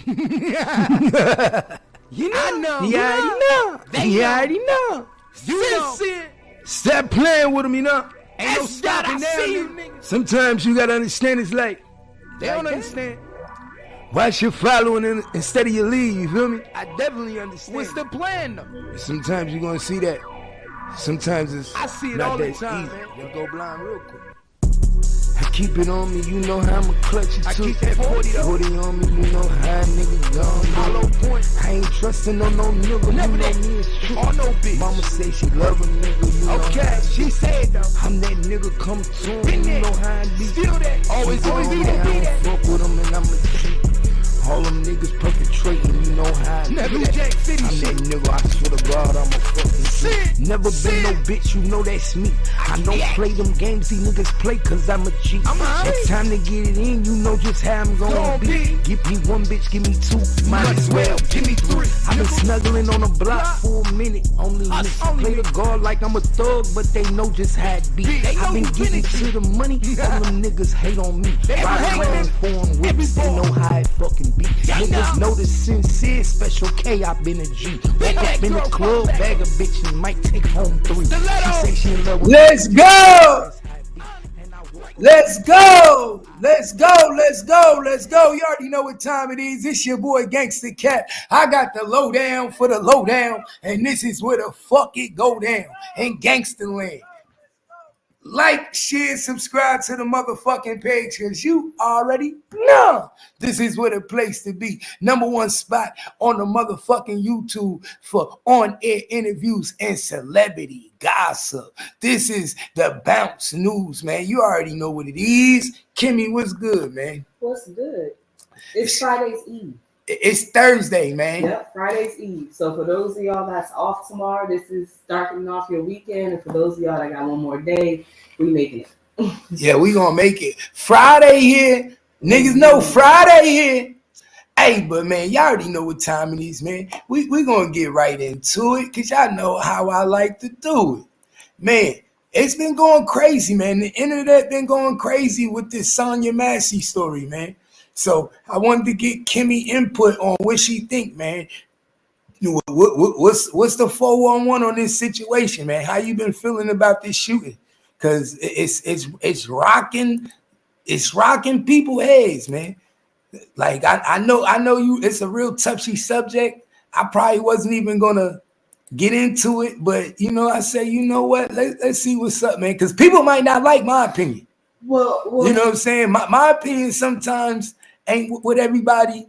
You know, I know. he already know. He already know. You know. Stop playing with him, you know. Ain't no stopping them, nigga. Sometimes you gotta understand it's like They don't understand. Watch your following instead of your lead, you feel me? I definitely understand. What's the plan, though? Sometimes you're gonna see that. Sometimes it's I see it not all the that time, easy. man. You'll go blind real quick. I keep it on me, you know how I'ma clutch it I too. keep that 40 though. 40 on me, you know how a nigga gone. Hollow point. I ain't trusting on no nigga, Never you know that. me, it's true. Or no bitch. Mama say she love a nigga, you know. Okay, she said though. I'm that nigga come to him, Been you there. know how I be. Still that. Always be that. Be that. Fuck with them and I'ma cheat. All them niggas perpetrating, you know how I Never do. that Jack City I'm shit. that nigga, I swear to God, I'm a fucking Shit. Never been no bitch, you know that's me. I don't play them games, these niggas play cause I'm a G. It's time to get it in, you know just how I'm gonna be. Give me one bitch, give me two, might as well give me three. I've been snuggling on the block for a minute. Only niggas play the guard like I'm a thug, but they know just how it be. I've been getting to the money, all them niggas hate on me. Riding around foreign whips, they know how it fucking be. Niggas know the sincere, special K, I been a G. Walk up in the club, bag a bitch and might take home 3. She say she in love with Let's go. Let's go. Let's go. Let's go. Let's go. You already know what time it is. It's your boy Gangsta Cat. I got the lowdown for the lowdown, and this is where the fuck it go down in Gangsta Land. Like, share, subscribe to the motherfucking page because you already know this is where the place to be. #1 spot on the motherfucking YouTube for on-air interviews and celebrity gossip. This is the Bounce News, man. You already know what it is. Kimmy, what's good, man? What's good? It's Friday's Eve. It's Thursday, man. Yep, Friday's Eve. So for those of y'all that's off tomorrow, this is starting off your weekend. And for those of y'all that got one more day, we making it. Yeah, we gonna make it. Friday here. Niggas know Friday here. Hey, but man, y'all already know what time it is, man. We gonna get right into it because y'all know how I like to do it. Man, it's been going crazy, man. The internet been going crazy with this Sonya Massey story, man. So I wanted to get Kimmy input on what she think, man. What's the 411 on this situation, man? How you been feeling about this shooting? Cause it's rocking people's heads, man. Like I know you. It's a real touchy subject. I probably wasn't even gonna get into it, but you know, I say, you know what? Let's see what's up, man. Cause people might not like my opinion. Well, you know what I'm saying? My opinion sometimes ain't what everybody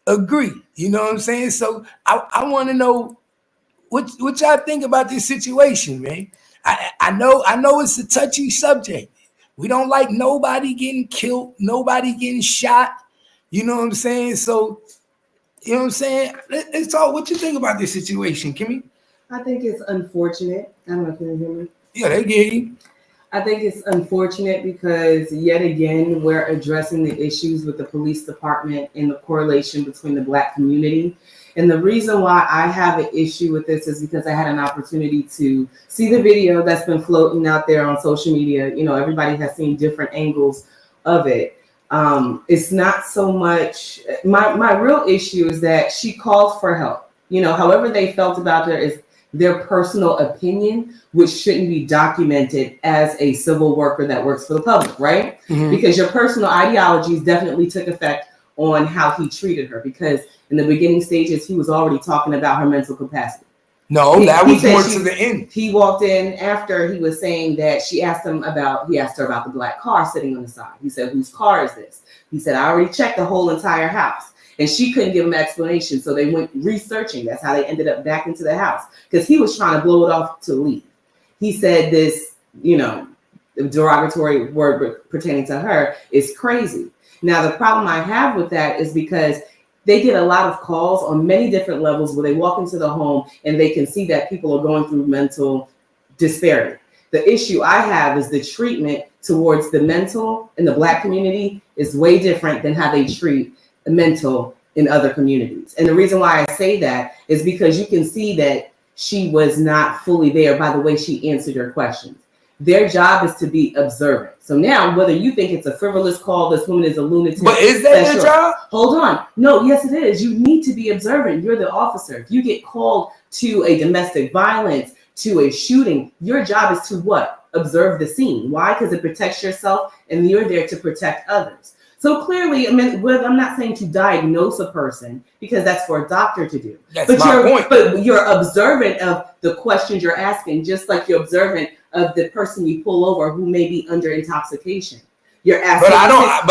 agree. You know what I'm saying? So I want to know what y'all think about this situation, man. I know it's a touchy subject. We don't like nobody getting killed, nobody getting shot. You know what I'm saying? So, you know what I'm saying? Let's talk. What you think about this situation, Kimmy? I think it's unfortunate. I don't know if you can hear me. Yeah, they get you. I think it's unfortunate because yet again, we're addressing the issues with the police department and the correlation between the Black community. And the reason why I have an issue with this is because I had an opportunity to see the video that's been floating out there on social media. You know, everybody has seen different angles of it. It's not so much, my real issue is that she calls for help. You know, however they felt about her is their personal opinion, which shouldn't be documented as a civil worker that works for the public, right? Mm-hmm. Because your personal ideologies definitely took effect on how he treated her, because in the beginning stages, he was already talking about her mental capacity. No, that was more to the end. He walked in after he was saying that he asked her about the black car sitting on the side. He said, whose car is this? He said, I already checked the whole entire house. And she couldn't give him an explanation. So they went researching. That's how they ended up back into the house, because he was trying to blow it off to leave. He said this, you know, derogatory word pertaining to her is crazy. Now, the problem I have with that is because they get a lot of calls on many different levels where they walk into the home and they can see that people are going through mental disparity. The issue I have is the treatment towards the mental in the Black community is way different than how they treat the mental in other communities. And the reason why I say that is because you can see that she was not fully there by the way she answered her questions. Their job is to be observant. So now, whether you think it's a frivolous call, this woman is a lunatic. But is that their job? Hold on. No, yes, it is. You need to be observant. You're the officer. If you get called to a domestic violence, to a shooting, your job is to what? Observe the scene. Why? Because it protects yourself and you're there to protect others. So clearly, I mean, I'm not saying to diagnose a person because that's for a doctor to do. That's my point. But you're observant of the questions you're asking, just like you're observant of the person you pull over who may be under intoxication. You're asking. But I don't.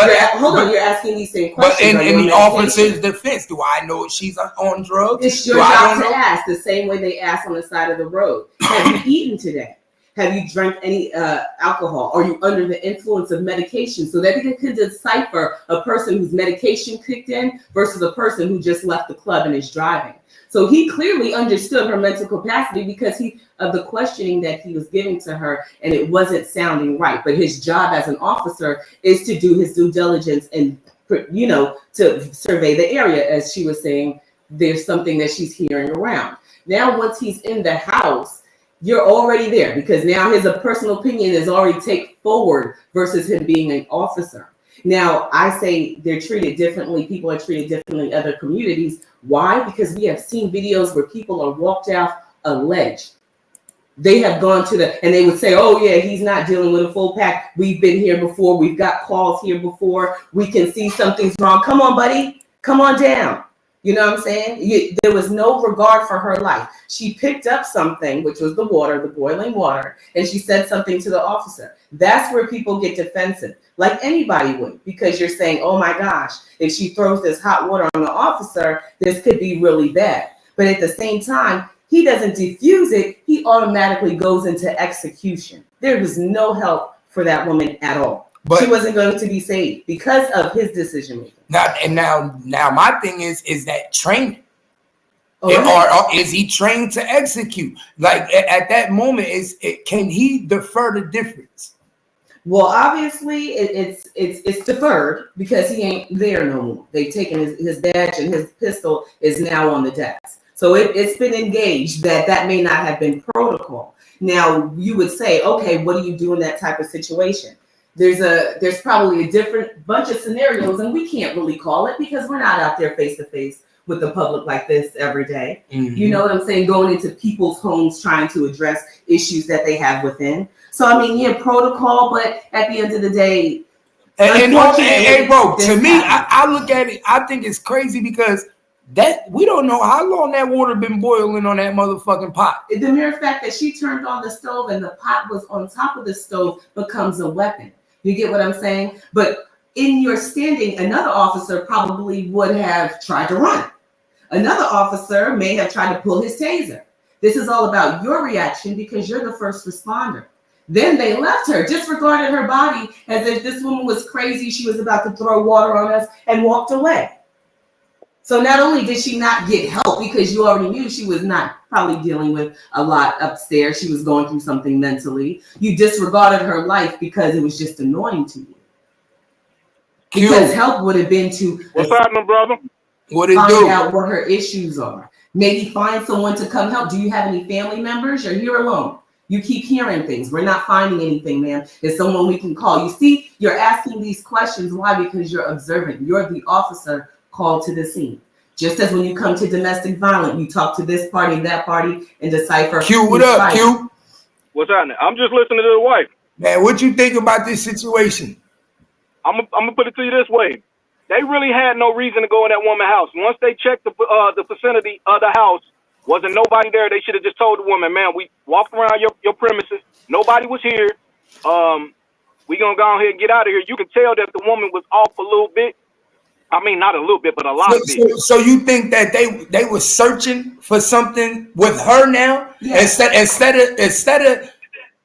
But you're asking these same questions. But in the officer's defense, do I know if she's on drugs? It's your job to ask the same way they ask on the side of the road. Have you eaten today? Have you drank any alcohol? Are you under the influence of medication? So that you can decipher a person whose medication kicked in versus a person who just left the club and is driving. So he clearly understood her mental capacity because of the questioning that he was giving to her, and it wasn't sounding right. But his job as an officer is to do his due diligence and, to survey the area. As she was saying, there's something that she's hearing around. Now, once he's in the house, you're already there because now his personal opinion is already taken forward versus him being an officer. Now, I say they're treated differently. People are treated differently in other communities. Why? Because we have seen videos where people are walked off a ledge. They have gone and they would say, oh, yeah, he's not dealing with a full pack. We've been here before. We've got calls here before. We can see something's wrong. Come on, buddy. Come on down. You know what I'm saying? There was no regard for her life. She picked up something, which was the boiling water, and she said something to the officer. That's where people get defensive, like anybody would, because you're saying, oh my gosh, if she throws this hot water on the officer, this could be really bad. But at the same time, he doesn't diffuse it. He automatically goes into execution. There was no help for that woman at all. But she wasn't going to be saved because of his decision making. Now, my thing is that training, or is he trained to execute? Like at that moment, can he defer the difference? Well, obviously, it's deferred because he ain't there no more. They've taken his badge and his pistol is now on the desk. So it's been engaged that may not have been protocol. Now you would say, okay, what do you do in that type of situation? There's probably a different bunch of scenarios, and we can't really call it because we're not out there face to face with the public like this every day. Mm-hmm. You know what I'm saying? Going into people's homes, trying to address issues that they have within. So, I mean, yeah, protocol, but at the end of the day, bro, to me, I look at it, I think it's crazy because that we don't know how long that water been boiling on that motherfucking pot. The mere fact that she turned on the stove and the pot was on top of the stove becomes a weapon. You get what I'm saying? But in your standing, another officer probably would have tried to run. Another officer may have tried to pull his taser. This is all about your reaction because you're the first responder. Then they left her, disregarded her body as if this woman was crazy. She was about to throw water on us and walked away. So not only did she not get help because you already knew she was not probably dealing with a lot upstairs, she was going through something mentally. You disregarded her life because it was just annoying to you. Because help would have been to what's happening, brother? Find out what her issues are. Maybe find someone to come help. Do you have any family members? You're here alone. You keep hearing things. We're not finding anything, ma'am. Is someone we can call? You see, you're asking these questions. Why? Because you're observant. You're the officer called to the scene. Just as when you come to domestic violence, you talk to this party, that party, and decipher. Q, what up, Q? What's happening? I'm just listening to the wife. Man, what you think about this situation? I'm gonna put it to you this way. They really had no reason to go in that woman's house. Once they checked the vicinity of the house, wasn't nobody there. They should have just told the woman, man, we walked around your premises. Nobody was here. We gonna go ahead and get out of here. You can tell that the woman was off a little bit. I mean, not a little bit, but a lot of bit. So you think that they were searching for something with her now? Yes. Instead of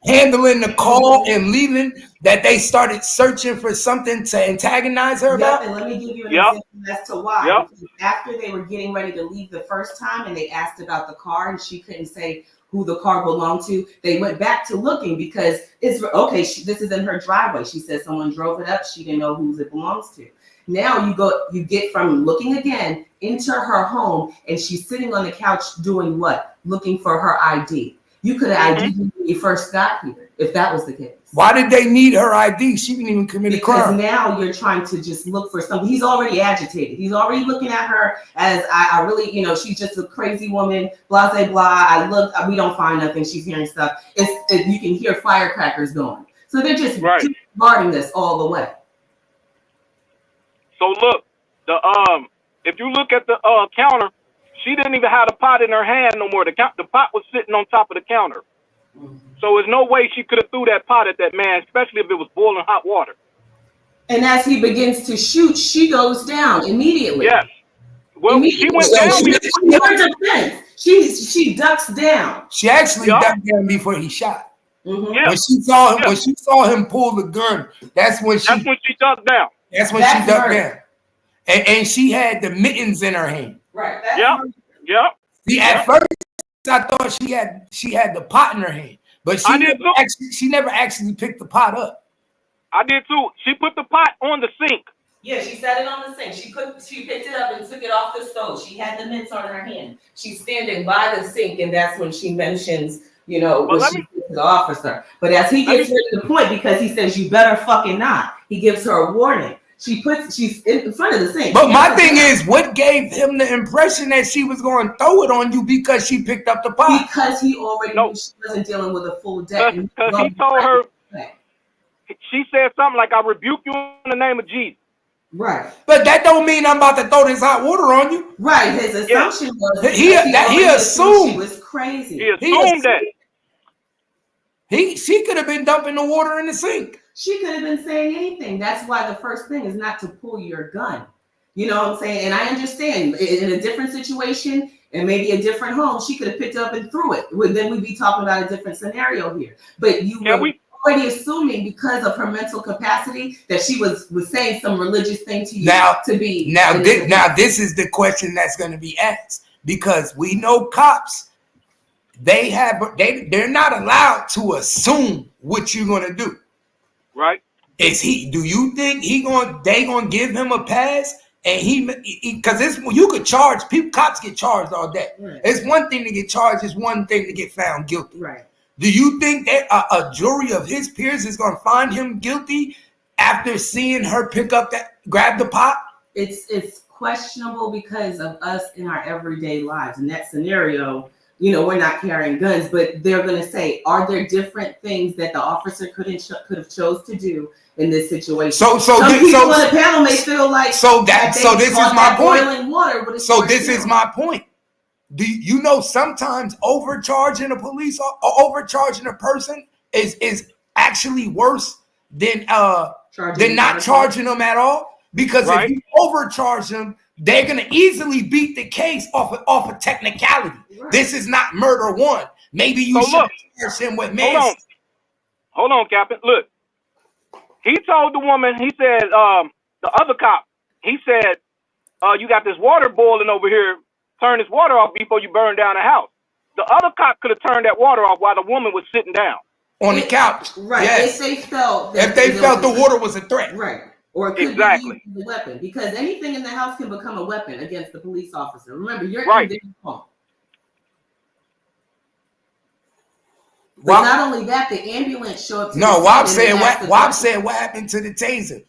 handling the call and leaving, that they started searching for something to antagonize her about? And let me give you an example as to why. Yep. After they were getting ready to leave the first time and they asked about the car and she couldn't say who the car belonged to, they went back to looking because it's okay. This is in her driveway. She said someone drove it up. She didn't know who it belongs to. Now you get from looking again into her home and she's sitting on the couch doing what? Looking for her ID. You could have ID'd when you first got here. if that was the case. Why did they need her ID? She didn't even commit a crime. Because now you're trying to just look for something. He's already agitated. He's already looking at her as I really, she's just a crazy woman, blah, blah, blah. We don't find nothing. She's hearing stuff. You can hear firecrackers going. So they're just guarding this all the way. So look, if you look at the counter, she didn't even have the pot in her hand no more. The pot was sitting on top of the counter. So there's no way she could have threw that pot at that man, especially if it was boiling hot water. And as he begins to shoot, she goes down immediately. Yes. Well, she went down. She ducks down. She actually ducked down before he shot. Mm-hmm. Yeah. When she saw him pull the gun, that's when she ducked down. That's when she ducked down. And she had the mittens in her hand. Right. Yeah. See, at first I thought she had the pot in her hand, but she never actually picked the pot up. I did too. She put the pot on the sink. Yeah, she set it on the sink. She picked it up and took it off the stove. She had the mints on her hand. She's standing by the sink, and that's when she mentions, what she did to the officer. But as he gets to the point, because he says, "You better fucking not," he gives her a warning. She's in front of the sink. But my thing is, what gave him the impression that she was going to throw it on you because she picked up the pot? Because he already knew she wasn't dealing with a full deck. Because he told her, she said something like, "I rebuke you in the name of Jesus." Right. But that don't mean I'm about to throw this hot water on you. Right. His assumption was he assumed she was crazy. He assumed that. She could have been dumping the water in the sink. She could have been saying anything. That's why the first thing is not to pull your gun. You know what I'm saying? And I understand in a different situation and maybe a different home, she could have picked it up and threw it. Then we'd be talking about a different scenario here. But you were already assuming because of her mental capacity that she was saying some religious thing to you now this is the question that's going to be asked, because we know cops, they're not allowed to assume what you're going to do. Right. Do you think they gonna give him a pass? And because you could charge people, cops get charged all day. Right. It's one thing to get charged, it's one thing to get found guilty. Right. Do you think that a jury of his peers is gonna find him guilty after seeing her grab the pot? It's questionable because of us in our everyday lives. In that scenario, we're not carrying guns, but they're going to say, are there different things that the officer could have chose to do in this situation? Some people on the panel may feel like this is my point. Boiling water, this is my point. Do you know sometimes overcharging a person is actually worse than not charging them at all? Because if you overcharge them, they're gonna easily beat the case off of technicality. Right. This is not murder one. Maybe you should charge him with manslaughter. Hold on, Captain. Look, he told the woman. He said, the other cop. He said, "You got this water boiling over here. Turn this water off before you burn down the house." The other cop could have turned that water off while the woman was sitting down on the couch. Right. Yes. If they felt the water was a threat. Right. Or it could be used as a weapon, because anything in the house can become a weapon against the police officer. Remember, you're in their home. But not only that, the ambulance showed up. Wab said what happened to the taser?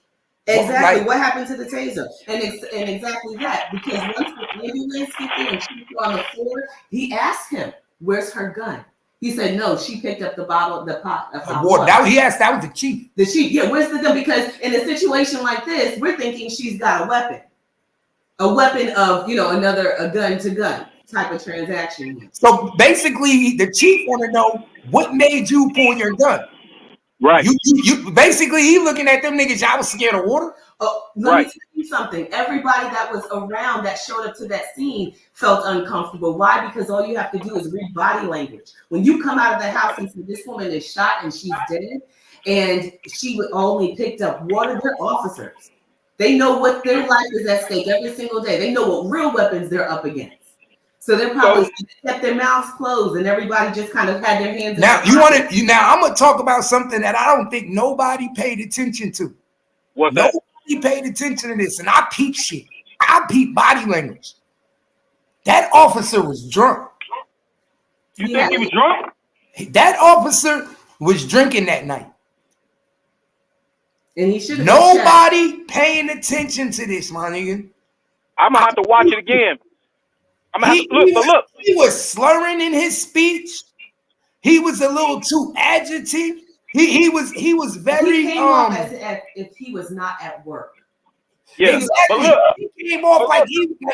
Exactly, what happened to the taser? And exactly that, because once the ambulance gets there and she was on the floor, he asked him, "Where's her gun?" He said, "No, she picked up the pot of hot water." That was the chief. The chief, yeah. Where's the gun? Because in a situation like this, we're thinking she's got a weapon of a gun to gun type of transaction. So basically, the chief want to know what made you pull your gun. Right. You basically he looking at them niggas. Y'all was scared of water. Let me tell you something. Everybody that was around that showed up to that scene felt uncomfortable. Why? Because all you have to do is read body language. When you come out of the house and see this woman is shot and she's dead, and she only picked up water, they're officers. They know what their life is at stake every single day. They know what real weapons they're up against. So they're probably kept their mouths closed, and everybody just kind of had their hands. Now I'm gonna talk about something that I don't think nobody paid attention to. What's that? Nobody paid attention to this, and I peep shit. I peep body language. That officer was drunk. You think he was drunk? That officer, was drinking that night. And he should have. Nobody paying attention to this, my nigga. I'm gonna have to watch it again. I'm gonna have to look. He was slurring in his speech. He was a little too agitated. He was very he came off as if he was not at work. Yeah, exactly. but look, He came off like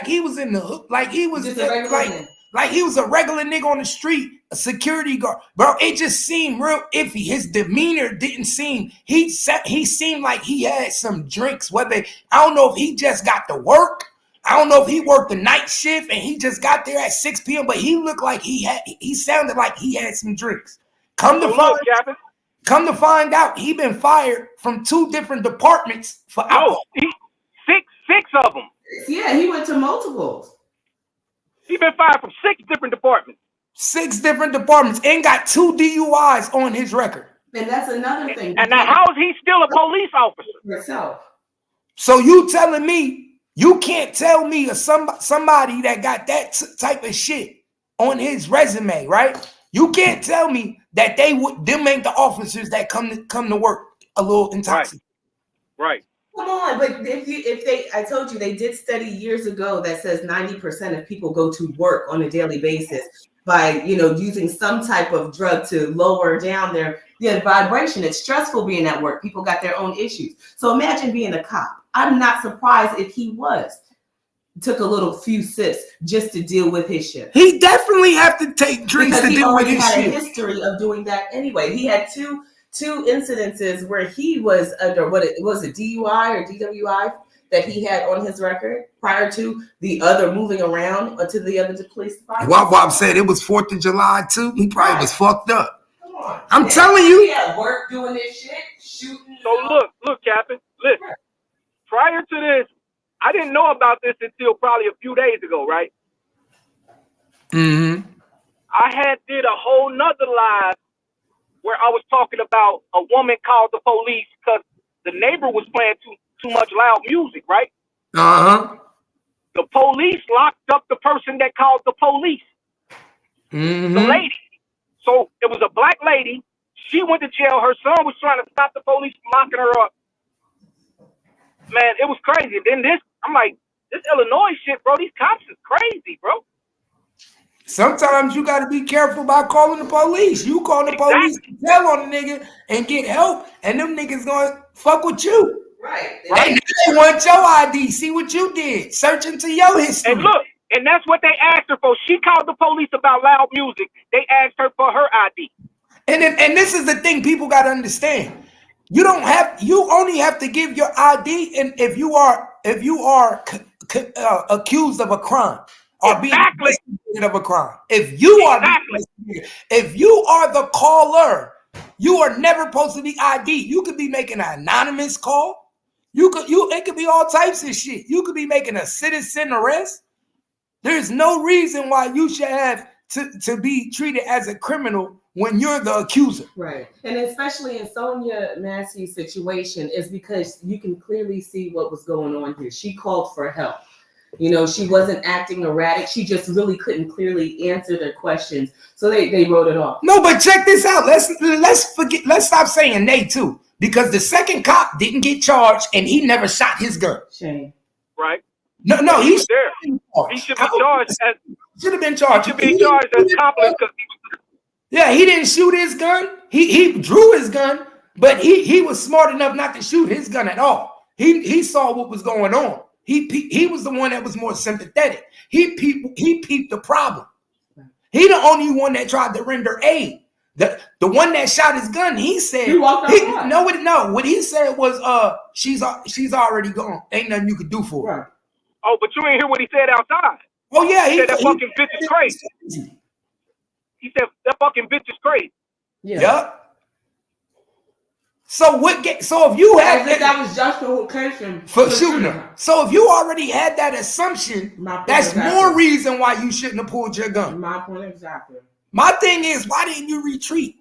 he was in the hook, like he was Just a regular like he was a regular nigga on the street, a security guard. Bro, it just seemed real iffy. His demeanor didn't seem. He seemed like he had some drinks. Whether I don't know if he just got to work. I don't know if he worked the night shift and he just got there at 6 p.m. But he looked like he sounded like he had some drinks. Come to find out, he been fired from 2 different departments for alcohol. Six of them. Yeah, he went to multiples. He been fired from 6 different departments. 6 different departments and got 2 DUIs on his record. And that's another thing. And now how is he still a police officer? Yourself. So you telling me you can't tell me somebody that got that type of shit on his resume, right? You can't tell me that them ain't the officers that come to work a little intoxicated. Right. Come on, but I told you they did study years ago that says 90% of people go to work on a daily basis by using some type of drug to lower down their vibration. It's stressful being at work. People got their own issues. So imagine being a cop. I'm not surprised if he took a few sips just to deal with his shit. He definitely have to take drinks to deal with his shit. He had a history of doing that anyway. He had two incidences where he was under it was a DUI or DWI that he had on his record prior to the other moving around to the other police department. Wop said it was 4th of July too. He probably was fucked up. Come on. I'm telling you. He at work doing this shit, shooting. So look, Captain, listen. Prior to this, I didn't know about this until probably a few days ago, right? Mm-hmm. I did a whole nother live where I was talking about a woman called the police because the neighbor was playing too much loud music, right? Uh-huh. The police locked up the person that called the police. Mm-hmm. The lady. So it was a black lady. She went to jail. Her son was trying to stop the police from locking her up. Man, it was crazy. Then I'm like, this Illinois shit, bro, these cops is crazy, bro. Sometimes you got to be careful about calling the police. You call the police, tell on the nigga, and get help, and them niggas going to fuck with you. Right. They want your ID. See what you did. Search into your history. And look, and that's what they asked her for. She called the police about loud music. They asked her for her ID. And this is the thing people got to understand. You only have to give your ID and if you are accused of a crime or being investigated of a crime. If you are the caller, you are never supposed to be ID. You could be making an anonymous call. It could be all types of shit. You could be making a citizen arrest. There's no reason why you should have to be treated as a criminal when you're the accuser. Right. And especially in Sonya Massey's situation is because you can clearly see what was going on here. She called for help. She wasn't acting erratic. She just really couldn't clearly answer their questions. So they wrote it off. No, but check this out. Let's stop saying they too. Because the second cop didn't get charged and he never shot his gun. Shame. Right. No, he was there. He should be charged as should have been charged. He should be charged as accomplice because he didn't shoot his gun. He drew his gun, but he was smart enough not to shoot his gun at all. He saw what was going on. He was the one that was more sympathetic. He peeped the problem. He the only one that tried to render aid. The one that shot his gun, he said he walked outside. No, what he said was she's already gone. Ain't nothing you could do for her. Right. Oh, but you ain't hear what he said outside. Oh yeah, he said that fucking bitch is crazy. He said that fucking bitch is crazy. Yeah. Yep. So if you had that was justification for shooting her. So if you already had that assumption, that's more reason why you shouldn't have pulled your gun. My point exactly. My thing is, why didn't you retreat?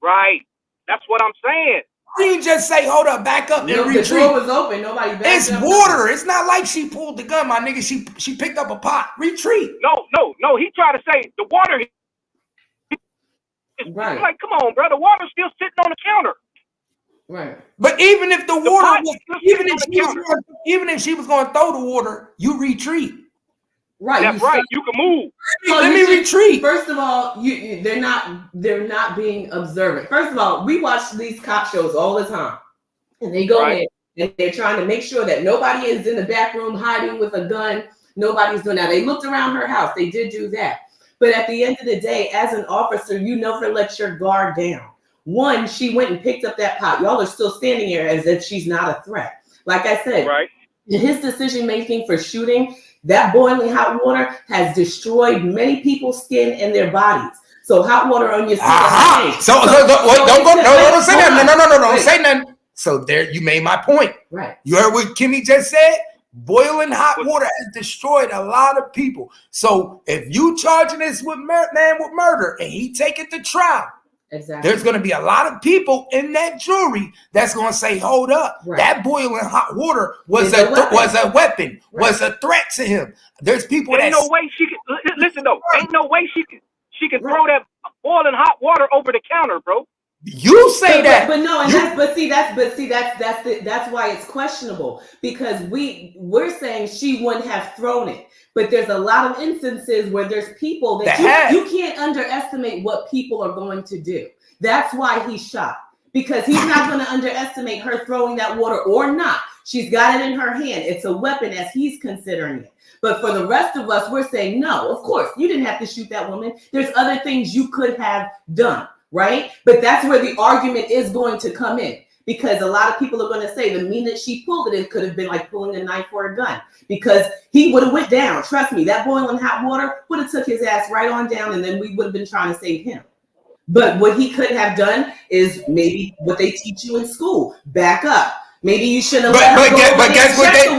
Right. That's what I'm saying. Why didn't you just say, hold up, back up and retreat? The door was open. Nobody backed It's up. water. It's not like she pulled the gun, my nigga. She picked up a pot. Retreat. No. He tried to say the water. Right. Like, come on, bro. The water's still sitting on the counter. Right. But even if the water pot was, is still even if she was going to throw the water, you retreat. Right. That's right. You can move. Let me retreat. First of all, they're not being observant. First of all, we watch these cop shows all the time, and they go in and they're trying to make sure that nobody is in the back room hiding with a gun. Nobody's doing that. They looked around her house. They did do that. But at the end of the day, as an officer, you never let your guard down. One, she went and picked up that pot. Y'all are still standing here as if she's not a threat. Like I said, his decision making for shooting, that boiling hot water has destroyed many people's skin and their bodies. So hot water on your skin. So don't say nothing. No, don't say nothing. So there, you made my point. Right. You heard what Kimmy just said? Boiling hot water has destroyed a lot of people. So if you charging this man with murder and he take it to trial, exactly, there's going to be a lot of people in that jury that's going to say, hold up, that boiling hot water was a weapon, was a threat to him. There's people Ain't no way she can, listen though, ain't no way she can throw that boiling hot water over the counter, bro. You say that, but no, and that's why it's questionable, because we're saying she wouldn't have thrown it, but there's a lot of instances where there's people that you can't underestimate what people are going to do. That's why he shot, because he's not going to underestimate her throwing that water or not. She's got it in her hand. It's a weapon as he's considering it. But for the rest of us, we're saying, no, of course, you didn't have to shoot that woman. There's other things you could have done. Right? But that's where the argument is going to come in, because a lot of people are going to say the minute she pulled it could have been like pulling a knife or a gun, because he would have went down. Trust me, that boiling hot water would have took his ass right on down, and then we would have been trying to save him. But what he could have done is maybe what they teach you in school: back up. Maybe you shouldn't have let him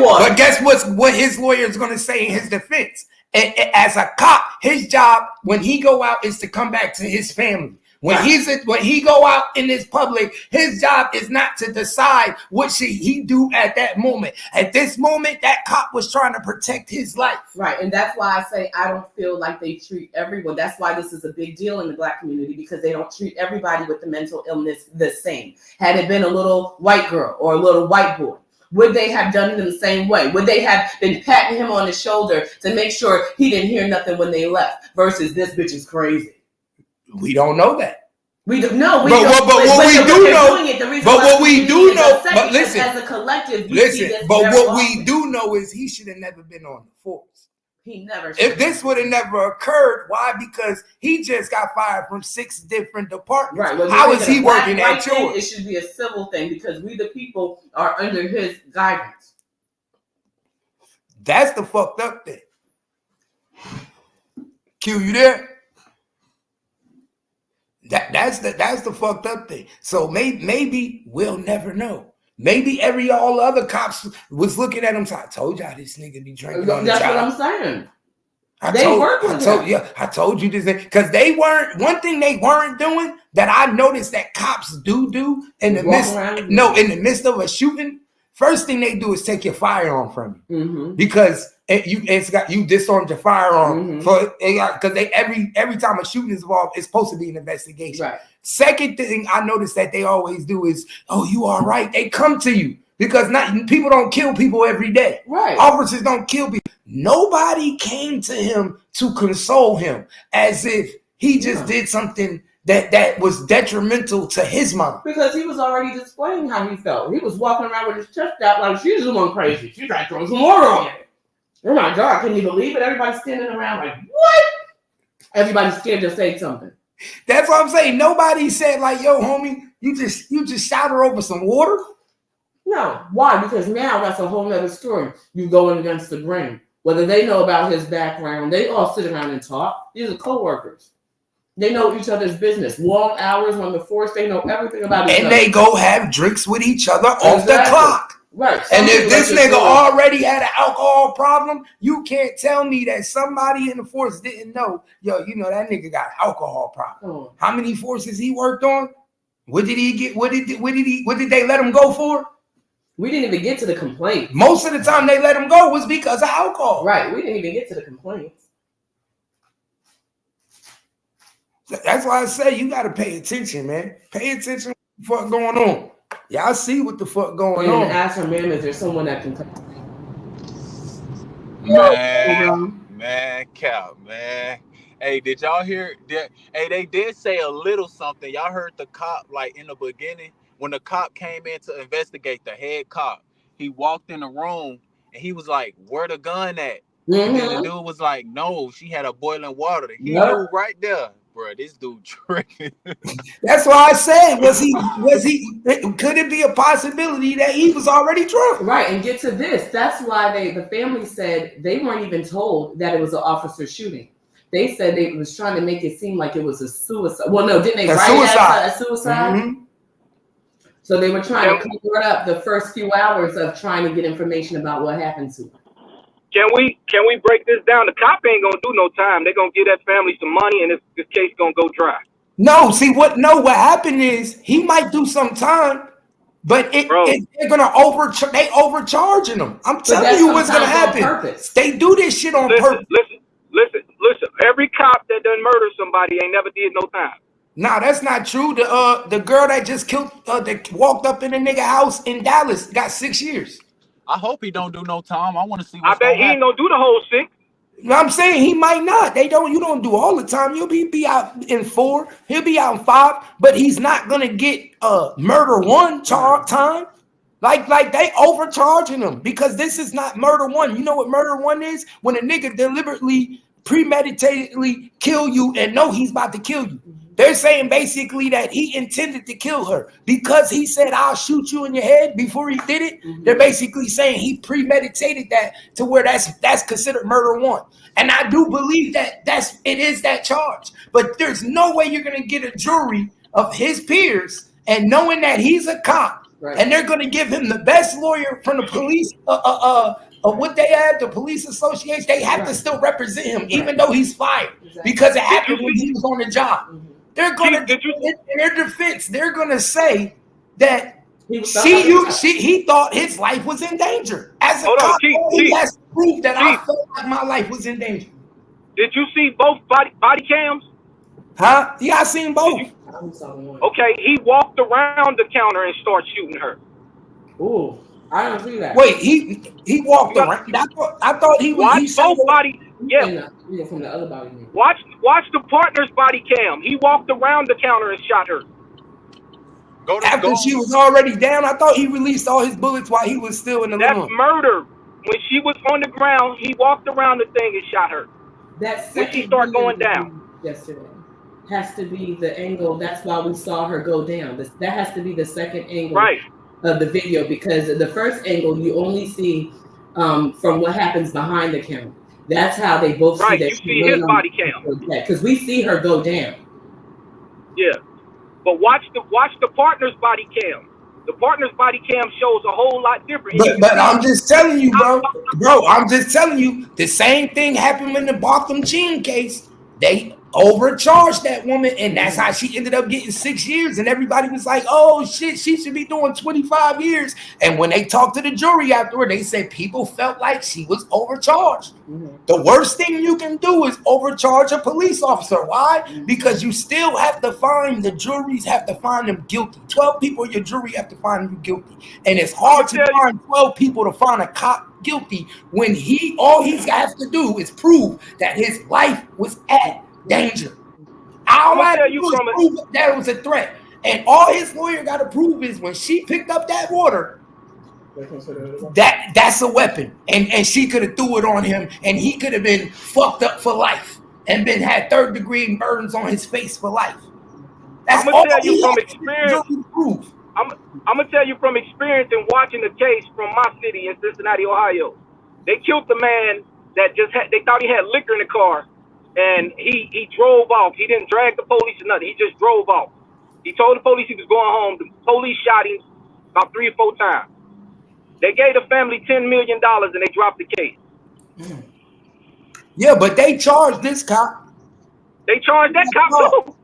go. But guess what his lawyer is going to say in his defense? As a cop, his job when he go out is to come back to his family. When he go out in this public, his job is not to decide what should he do at that moment. At this moment, that cop was trying to protect his life. Right, and that's why I say I don't feel like they treat everyone. That's why this is a big deal in the Black community, because they don't treat everybody with the mental illness the same. Had it been a little white girl or a little white boy, would they have done it in the same way? Would they have been patting him on the shoulder to make sure he didn't hear nothing when they left? Versus this bitch is crazy. We don't know that. We don't know. But what we do know, but listen, as a collective, what we do know is he should have never been on the force. He never. If this would have never occurred, why? Because he just got fired from 6 different departments. Right. Well, how is he working at yours? It should be a civil thing, because we the people are under his guidance. That's the fucked up thing. Q, you there? That's the fucked up thing. So maybe we'll never know. Maybe all the other cops was looking at him. So I told y'all this nigga be drinking on the job. That's what I'm saying. I told you this because they weren't. One thing they weren't doing that I noticed that cops do in the midst of a shooting. First thing they do is take your firearm from you, because you disarmed your firearm. So because every time a shooting is involved, it's supposed to be an investigation. Right. Second thing I noticed that they always do is, oh, you all right? They come to you, because people don't kill people every day. Right. Officers don't kill people. Nobody came to him to console him as if he just did something that was detrimental to his mind. Because he was already displaying how he felt. He was walking around with his chest out like, she's the one crazy. She tried to throw some water on it. Oh my God, can you believe it? Everybody's standing around like, what? Everybody's scared to say something. That's what I'm saying. Nobody said like, yo, homie, you just shot her over some water? No. Why? Because now that's a whole nother story. You going against the grain. Whether they know about his background, they all sit around and talk. These are co-workers. They know each other's business. Long hours on the force, they know everything about each other. And they go have drinks with each other off the clock. Right. And if this nigga already had an alcohol problem, you can't tell me that somebody in the force didn't know, yo, you know that nigga got an alcohol problem. How many forces he worked on? What did he get? What did they let him go for? We didn't even get to the complaints. Most of the time they let him go was because of alcohol. Right. We didn't even get to the complaints. That's why I say you got to pay attention, man. Pay attention to what the fuck going on. Y'all see what the fuck going And on. as her ma'am, is there someone that can come? Man, Cap, man. Hey, did y'all hear? Hey, they did say a little something. Y'all heard the cop, like, in the beginning, when the cop came in to investigate, the head cop, he walked in the room and he was like, "Where the gun at?" And then the dude was like, "No, she had a boiling water." He knew right there, bro. This dude tricking. That's why I said, could it be a possibility that he was already drunk? Right, and get to this. That's why the family said they weren't even told that it was an officer shooting. They said they was trying to make it seem like it was a suicide. Well, no, didn't they write a suicide? Mm-hmm. So they were trying to cover up the first few hours of trying to get information about what happened to him. Can we break this down? The cop ain't gonna do no time. They're gonna give that family some money, and this case gonna go dry. No, see what happened is he might do some time, but they're gonna overcharging him. I'm telling you what's gonna happen. They do this shit on purpose. Listen. Every cop that done murdered somebody ain't never did no time. Nah, that's not true. The girl that just killed, that walked up in a nigga house in Dallas, got 6 years. I hope he don't do no time. I want to see. I bet he ain't gonna do the whole 6. You know what I'm saying? He might not. You don't do all the time. You'll be out in 4. He'll be out in 5, but he's not gonna get murder 1 time. Like they overcharging him because this is not murder 1. You know what murder 1 is? When a nigga deliberately, premeditatedly kill you and know he's about to kill you. They're saying basically that he intended to kill her because he said, "I'll shoot you in your head" before he did it. Mm-hmm. They're basically saying he premeditated that to where that's considered murder 1. And I do believe that it is that charge. But there's no way you're going to get a jury of his peers and knowing that he's a cop, and they're going to give him the best lawyer from the police. What they had, the police association, they have to still represent him, even though he's fired because it happened when he was on the job. Mm-hmm. They're gonna, in their defense, they're gonna say that he thought his life was in danger. As a cop, he has to prove that I felt like my life was in danger. Did you see both body cams? Huh? Yeah, I seen both. Okay, he walked around the counter and started shooting her. Ooh, I don't see that. Wait, he walked around. I thought he was. Watch both body. Yeah. From the other body. Watch the partner's body cam. He walked around the counter and shot her. After she was already down, I thought he released all his bullets while he was still in the room. That's murder. When she was on the ground, he walked around the thing and shot her. When she started going down. Yesterday has to be the angle. That's why we saw her go down. That has to be the second angle of the video, because the first angle you only see from what happens behind the camera. That's how they both see that. You see his body cam. Because we see her go down. Yeah. But watch the partner's body cam. The partner's body cam shows a whole lot different. But I'm just telling you, bro. I'm just telling you, the same thing happened in the Botham Jean case. They overcharged that woman, and that's how she ended up getting 6 years. And everybody was like, "Oh shit, she should be doing 25 years." And when they talked to the jury afterward, they said people felt like she was overcharged. Mm-hmm. The worst thing you can do is overcharge a police officer. Why? Mm-hmm. Because you still have to find, the juries have to find them guilty. 12 people in your jury have to find you guilty, and it's hard to find 12 people to find a cop guilty when all he has to do is prove that his life was at danger. All I have to do is prove that it was a threat. And all his lawyer got to prove is when she picked up that water, that's a weapon. And she could have threw it on him, and he could have been fucked up for life and had 3rd-degree burns on his face for life. That's I'm gonna tell you from experience. I'm gonna tell you from experience and watching the case from my city in Cincinnati, Ohio. They killed the man that they thought he had liquor in the car. And he drove off. He didn't drag the police or nothing. He just drove off. He told the police he was going home. The police shot him about 3 or 4 times. They gave the family $10 million and they dropped the case. Yeah, but they charged this cop. They charged that cop too.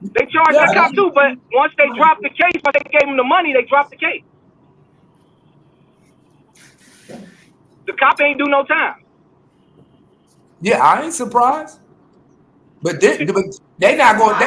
They charged that cop too, but once they dropped the case, once they gave him the money, they dropped the case. The cop ain't do no time. Yeah, I ain't surprised. But they not going.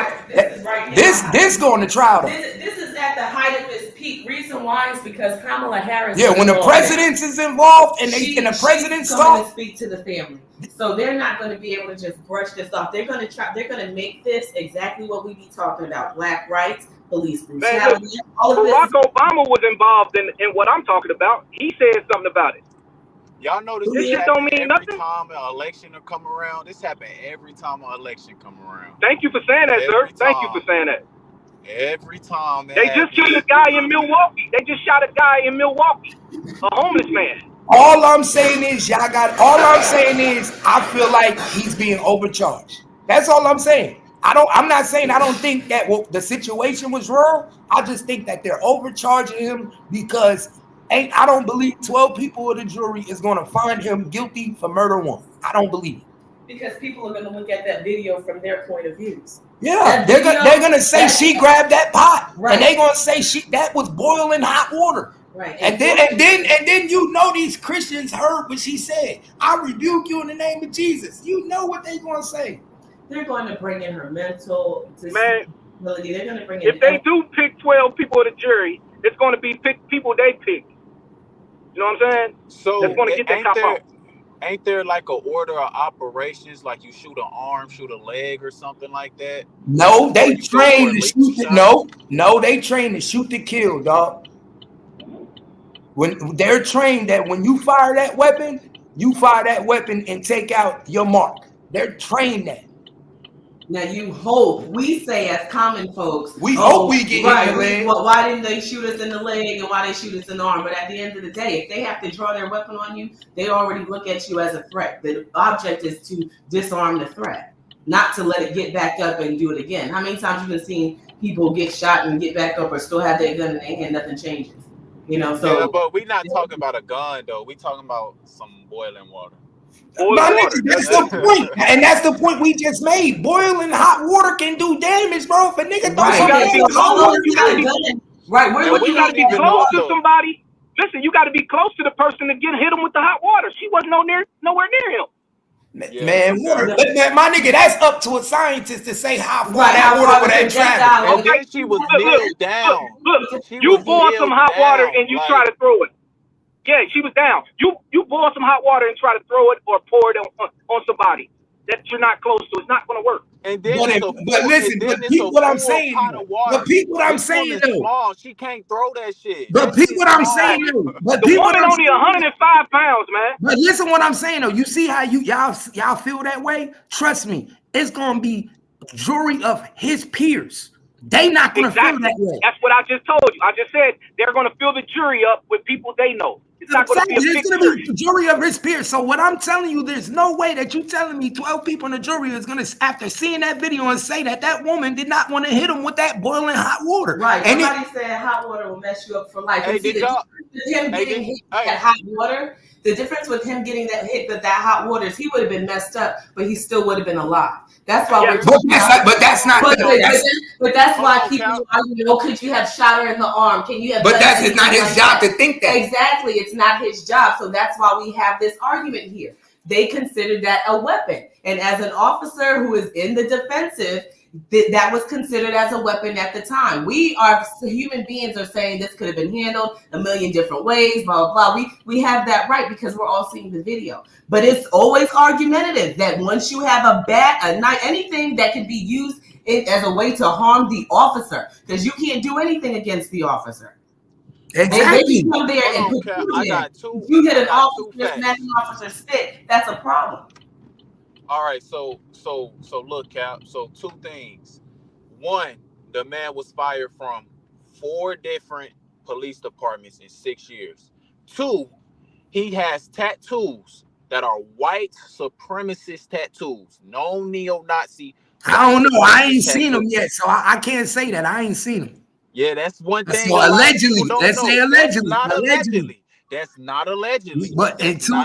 This going to trial. This is at the height of its peak. Reason why is because Kamala Harris. Yeah, when the president is involved and the president's going to speak to the family, so they're not going to be able to just brush this off. They're going to try. They're going to make this exactly what we be talking about: black rights, police brutality. Barack Obama was involved in what I'm talking about. He said something about it. Y'all notice this shit don't mean every nothing. Time an election will come around. This happen every time an election come around. Thank you for saying that, sir. Thank you for saying that. Every time they just killed a guy in Milwaukee. They just shot a guy in Milwaukee, a homeless man. All I'm saying is I feel like he's being overcharged. That's all I'm saying. I'm not saying I don't think that the situation was wrong. I just think that they're overcharging him because I don't believe 12 people of the jury is going to find him guilty for murder one. I don't believe it. Because people are going to look at that video from their point of views. Yeah, they're going to say she grabbed that pot, right. And they're going to say that was boiling hot water. Right. And then you know these Christians heard what she said. I rebuke you in the name of Jesus. You know what they're going to say. They're going to bring in her mental disability. They're going to bring in. If they do pick 12 people of the jury, it's going to be people they pick. You know what I'm saying? So that's going to get that cop out. Ain't there like an order of operations, like you shoot an arm, shoot a leg, or something like that? No, they train to shoot it. No, they train to shoot to kill, dog. When they're trained that when you fire that weapon and take out your mark. They're trained that. Now you hope, we say as common folks, we hope we get in the leg. Well, why didn't they shoot us in the leg and why they shoot us in the arm? But at the end of the day, if they have to draw their weapon on you, they already look at you as a threat. The object is to disarm the threat, not to let it get back up and do it again. How many times you've been seeing people get shot and get back up or still have their gun in their hand, nothing changes? You know, so. Yeah, but we're not talking about a gun, though. We're talking about some boiling water. That's the point, and that's the point we just made. Boiling hot water can do damage, bro. If a nigga throw right, we gotta be close to somebody. Listen, you got to be close to the person to hit him with the hot water. She wasn't nowhere near him. Man, my nigga, that's up to a scientist to say how far that water would have traveled. And then she was kneeled down. Look, you boil some hot water and you try to throw it. Yeah, she was down. You boil some hot water and try to throw it or pour it on somebody that you're not close to. It's not going to work. And then peep what I'm saying. But peep what I'm saying though. Small. She can't throw that shit. But peep what I'm saying though. But the woman only 105 pounds, man. But listen what I'm saying though. You see how y'all feel that way? Trust me, it's gonna be a jury of his peers. They not gonna feel that way. That's what I just told you. I just said they're gonna fill the jury up with people they know. It's not gonna be a jury of his peers. So what I'm telling you, there's no way that you telling me 12 people in the jury is gonna, after seeing that video, and say that woman did not want to hit him with that boiling hot water. Right. And somebody said hot water will mess you up for life. Hey, hit that hot water. The difference with him getting that hit with that hot water is he would have been messed up, but he still would have been alive. That's why we're talking about. But that's not. But that's why people are, could you have shot her in the arm? Can you have? But it's not his job to think that. Exactly, it's not his job. So that's why we have this argument here. They considered that a weapon, and as an officer who is in the defensive, that was considered as a weapon at the time. We are human beings are saying this could have been handled a million different ways, blah, blah, blah. We have that right because we're all seeing the video. But it's always argumentative that once you have a knife, anything that can be used as a way to harm the officer, because you can't do anything against the officer. Exactly. They come there and put you hit an officer, smack an officer's stick, that's a problem. All right, so look, Cap. So two things. One, the man was fired from 4 different police departments in 6 years. 2, he has tattoos that are white supremacist tattoos. No neo-Nazi. I don't know. I ain't seen them yet, so I can't say that. I ain't seen them. Yeah, that's one thing. So allegedly. Let's say allegedly. That's not allegedly. But until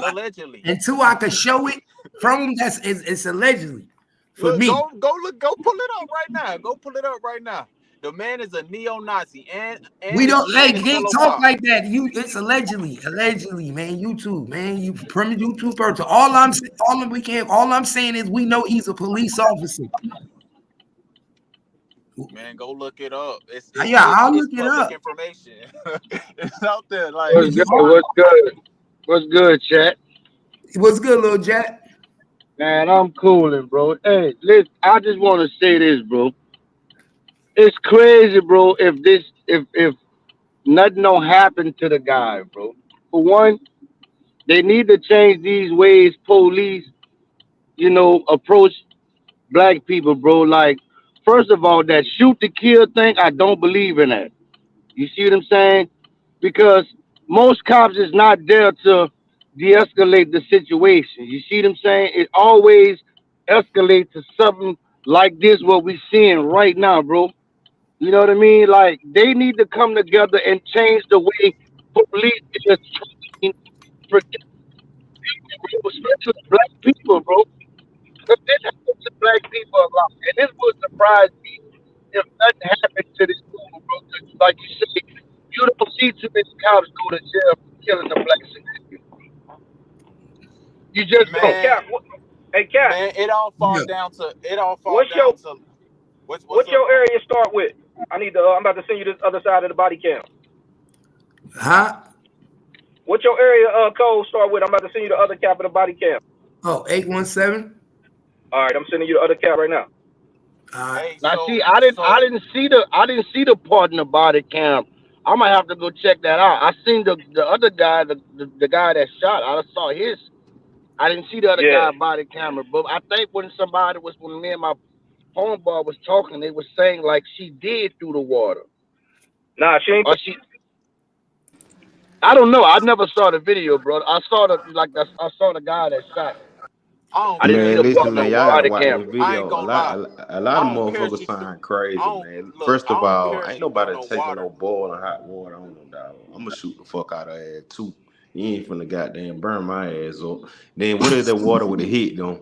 I can show it from him, it's allegedly. For me. Go pull it up right now. The man is a neo-Nazi and We don't. Hey, a can't fellow talk cop. like that. It's allegedly, man. YouTube, man. You from a YouTube person. All I'm saying is we know he's a police officer. Man, go look it up. Yeah, I'll look it public up. information. It's out there. Like, What's good? What's good? What's good, chat? What's good, little Jack? Man, I'm cooling, bro. Hey, listen, I just want to say this, bro. It's crazy, bro. If nothing don't happen to the guy, bro. For one, they need to change these ways police, approach black people, bro. Like, first of all, that shoot to kill thing, I don't believe in that. You see what I'm saying? Because most cops is not there to de-escalate the situation. You see what I'm saying? It always escalates to something like this, what we're seeing right now, bro. You know what I mean? Like, they need to come together and change the way police is treating, especially black people, bro. Because this happens to black people a lot. And this would surprise me if nothing happened to this dude, bro. 'Cause like you say, you don't see too many cops go to jail for killing a black civilian. You just man, don't. Hey, Cap. man, it all falls Yeah. down to What's your area start with? I need to. I'm about to send you this other side of the body cam. Huh? What's your area code start with? I'm about to send you the other cap of the body cam. Oh, 817. All right, I'm sending you the other cap right now. Hey, Now see, I didn't see the part in the body cam. I'm gonna have to go check that out. I seen the other guy, the guy that shot. I saw his. I didn't see the other guy body camera, but I think when me and my homeboy was talking, they was saying like she did through the water. Nah, she ain't. Or she. I don't know. I never saw the video, bro. I saw the guy that shot. I didn't see Man, the listen, part man, on y'all gotta body watch camera. this I video. ain't gonna lie. A lot I of don't care if motherfuckers she sound crazy, man. look, First I of don't all, care if ain't she nobody threw no taking water. no boiling hot water on no dog. I'm gonna shoot the fuck out of her ass too. You ain't finna goddamn burn my ass up. Then what if that water would have hit them?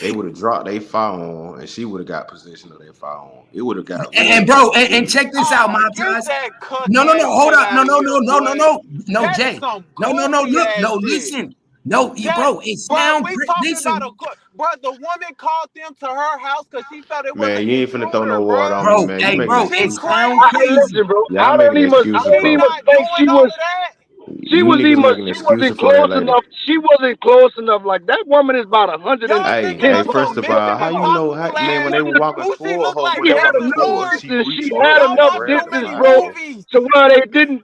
They would have dropped their firearm, and she would have got possession of their firearm. It would have got And worse. bro, and check this out, Oh, get Montez. that cuck No, ass hold shit up. out of here, boy. No, That is Jay. some No, goofy look, ass no, shit. listen. No, bro, it Bro, sound we talking listen. about bro, the woman called them to her house because she felt it was Man, an you ain't finna throw intruder, no water on bro. me, Bro, man. You hey, making bro, it She excuses. sound crazy. crazy. Listen, bro. Y'all making She excuses, bro. even not think doing all of that. You niggas making she excuses wasn't for that close lady. enough. She wasn't close enough. Like that woman is about Y'all 110 thinking Hey, of pounds. first some of Mission all, how you know, Impossible man, when ass. they were walking Who she toward look her, like, when She they had Harrison walking enough toward her, Ford? she distance. She reached up had Y'all and enough watch too grabbed her distance, many bro, firearm. movies. to where they didn't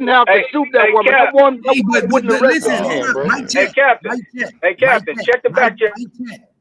have to shoot that Hey, woman. Cap. Hey, but Wouldn't arrest listen, her. hold Oh, up, bro. mic Hey, check, Captain. mic check, Hey, Captain. Check the back check.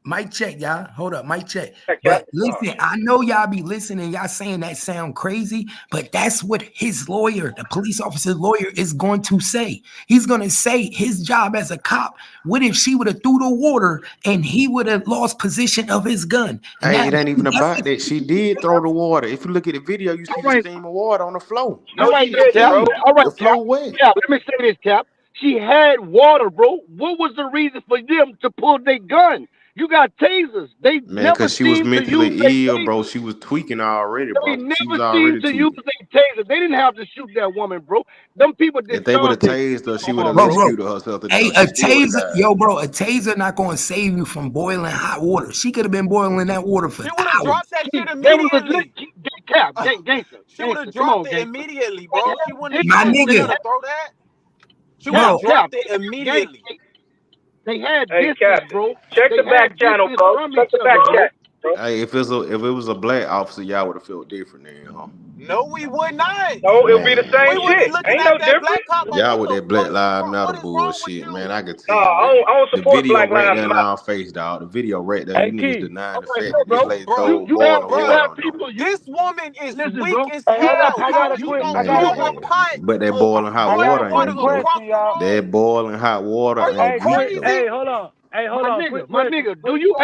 mic check, y'all. Hold up, mic check. Check, But Captain. listen, I know y'all be listening, y'all saying that sound crazy, but that's what his lawyer, the police officer's lawyer, is going to say. He's going to say his job as a cop. What if she would have threw the water and he would have lost position of his gun? And Hey, that, it ain't even that's about that. She did throw the water. If you look at the video, you see All the right, stream of water on the floor. No, all right, she now, didn't, Cap. bro. All right, The Cap. floor wet. Cap, let me say this, Cap. She had water, bro. What was the reason for them to pull their gun? You got tasers. They Man, never cause she was seem to use their mentally ill, bro. tasers. She was tweaking already, They bro. She was never seem already to use tweaking. their tasers. They didn't have to shoot that woman, bro. Them people If they would have discharged their tased her, she on would her, have bro. bro. electrocuted herself to Hey, death. a She still would have taser, died. yo, bro, a taser not going to save you from boiling hot water. She could have been boiling that water for She would have hours. dropped that shit There was a immediately. Cap, She would have gangster. Come on, dropped it gangster. immediately, They bro. She had wouldn't My even distance. send her nigga, to throw that. She would bro, have dropped Cap. it immediately. They had Hey, distance, Captain. bro. Check They the back had channel, distance bro. from Check each the other, back bro. chat, bro. Hey, if it was a black officer, y'all would have felt different then, huh? No, we would not. No, it'll be the Man, same We would be shit. looking Ain't at no that difference. black cop like, y'all what with the that Black fuck is Lives wrong? Matter What is wrong with bullshit, man. you? I can No, tell, man. I don't The support video Black right Lives there in Matter. our face, dog. The video right there. Hey, You niggas Key. denying All the right, fact look, that this bro. lady Bro, throw You have boiling water bro, on them. people. this woman is Listen, weak bro. as Hey, hell. I How got a you quick, gonna I got a pour a quick, Man, pot but that of boiling hot I got a water boiling water quick ain't though. across question, the y'all. That room? boiling hot water Are you ain't Hey, weak quick, though. crazy? hey, hold on. Hey, hold on, quick My question. nigga, do you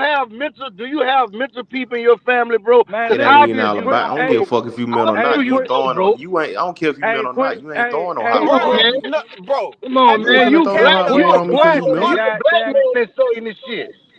have mental people in your family, bro? Man, It Because ain't listen, even all obviously, quick, about. I don't give hey, a fuck if you men or I know hey, not. You you quick, don't, throwing on bro. you ain't. I don't care if you men hey, or quick, not. You ain't hey, throwing no hey, hot Come on, water Bro, on man. me. no, bro. Come Have on, You you ain't man. finna ever You throw no carried black, hot a you water a on me fucking because black, you bowl of you men. water? a God black damn it. man, so in this shit.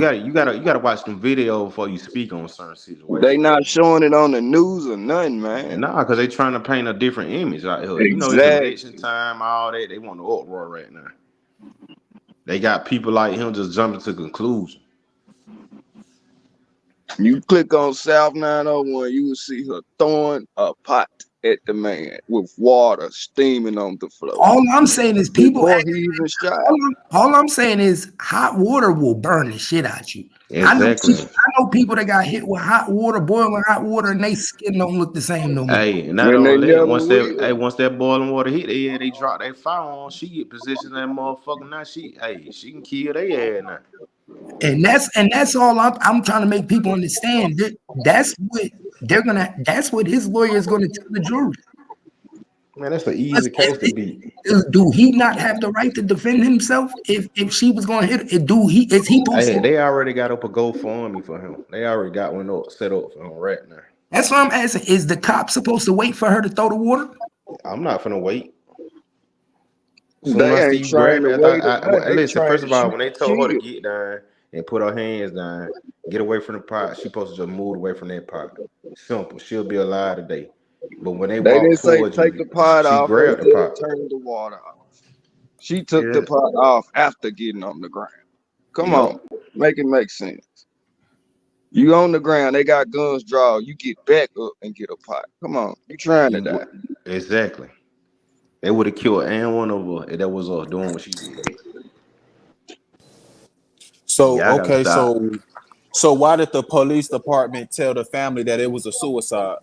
You gotta watch some video before you speak on certain They situations. not showing it on the news or nothing, And man. nah, because they trying to paint a different image out here. You know, it's election Exactly. time, all that. They want to uproar right now. They got people like him just jumping to conclusion. You click on South 901, you will see her throwing a pot at the man with water steaming on the floor All I'm saying is people before act, he even shot. all I'm saying is hot water will burn the shit out you. Exactly. I know people that got hit with hot water, boiling hot water, and they skin don't look the same no more. Hey, not And they only that, never will. once that boiling water hit, they drop that fire on. She get positioned that motherfucker. Now she can kill their ass now. And that's all I'm trying to make people understand. That's what his lawyer is gonna tell the jury. Man, that's an easy case to beat. Do he not have the right to defend himself if she was going to hit it? Is he supposed Hey, to? they already got up a GoFundMe for him. They already got one set up for him right now. That's what I'm asking. Is the cop supposed to wait for her to throw the water? I'm not finna wait. Soon as They I see ain't you trying grab to it, wait or nothing. They listen. trying First to of all, shoot when they to told her to kill. get down and put her hands down, get away from the pot, she supposed to just move away from that pot. Simple. She'll be alive today. But when they They walk didn't say towards take you, the pot she off. They grabbed the said pot. turn the water off. She took the Yeah. pot off after getting on the ground. Come Yep. on, make it make sense. You on the ground, they got guns drawn. You get back up and get a pot. Come on, you trying to die. Exactly. They would have killed and one of her if that was us doing what she did. So Yeah, I gotta okay, stop. so why did the police department tell the family that it was a suicide?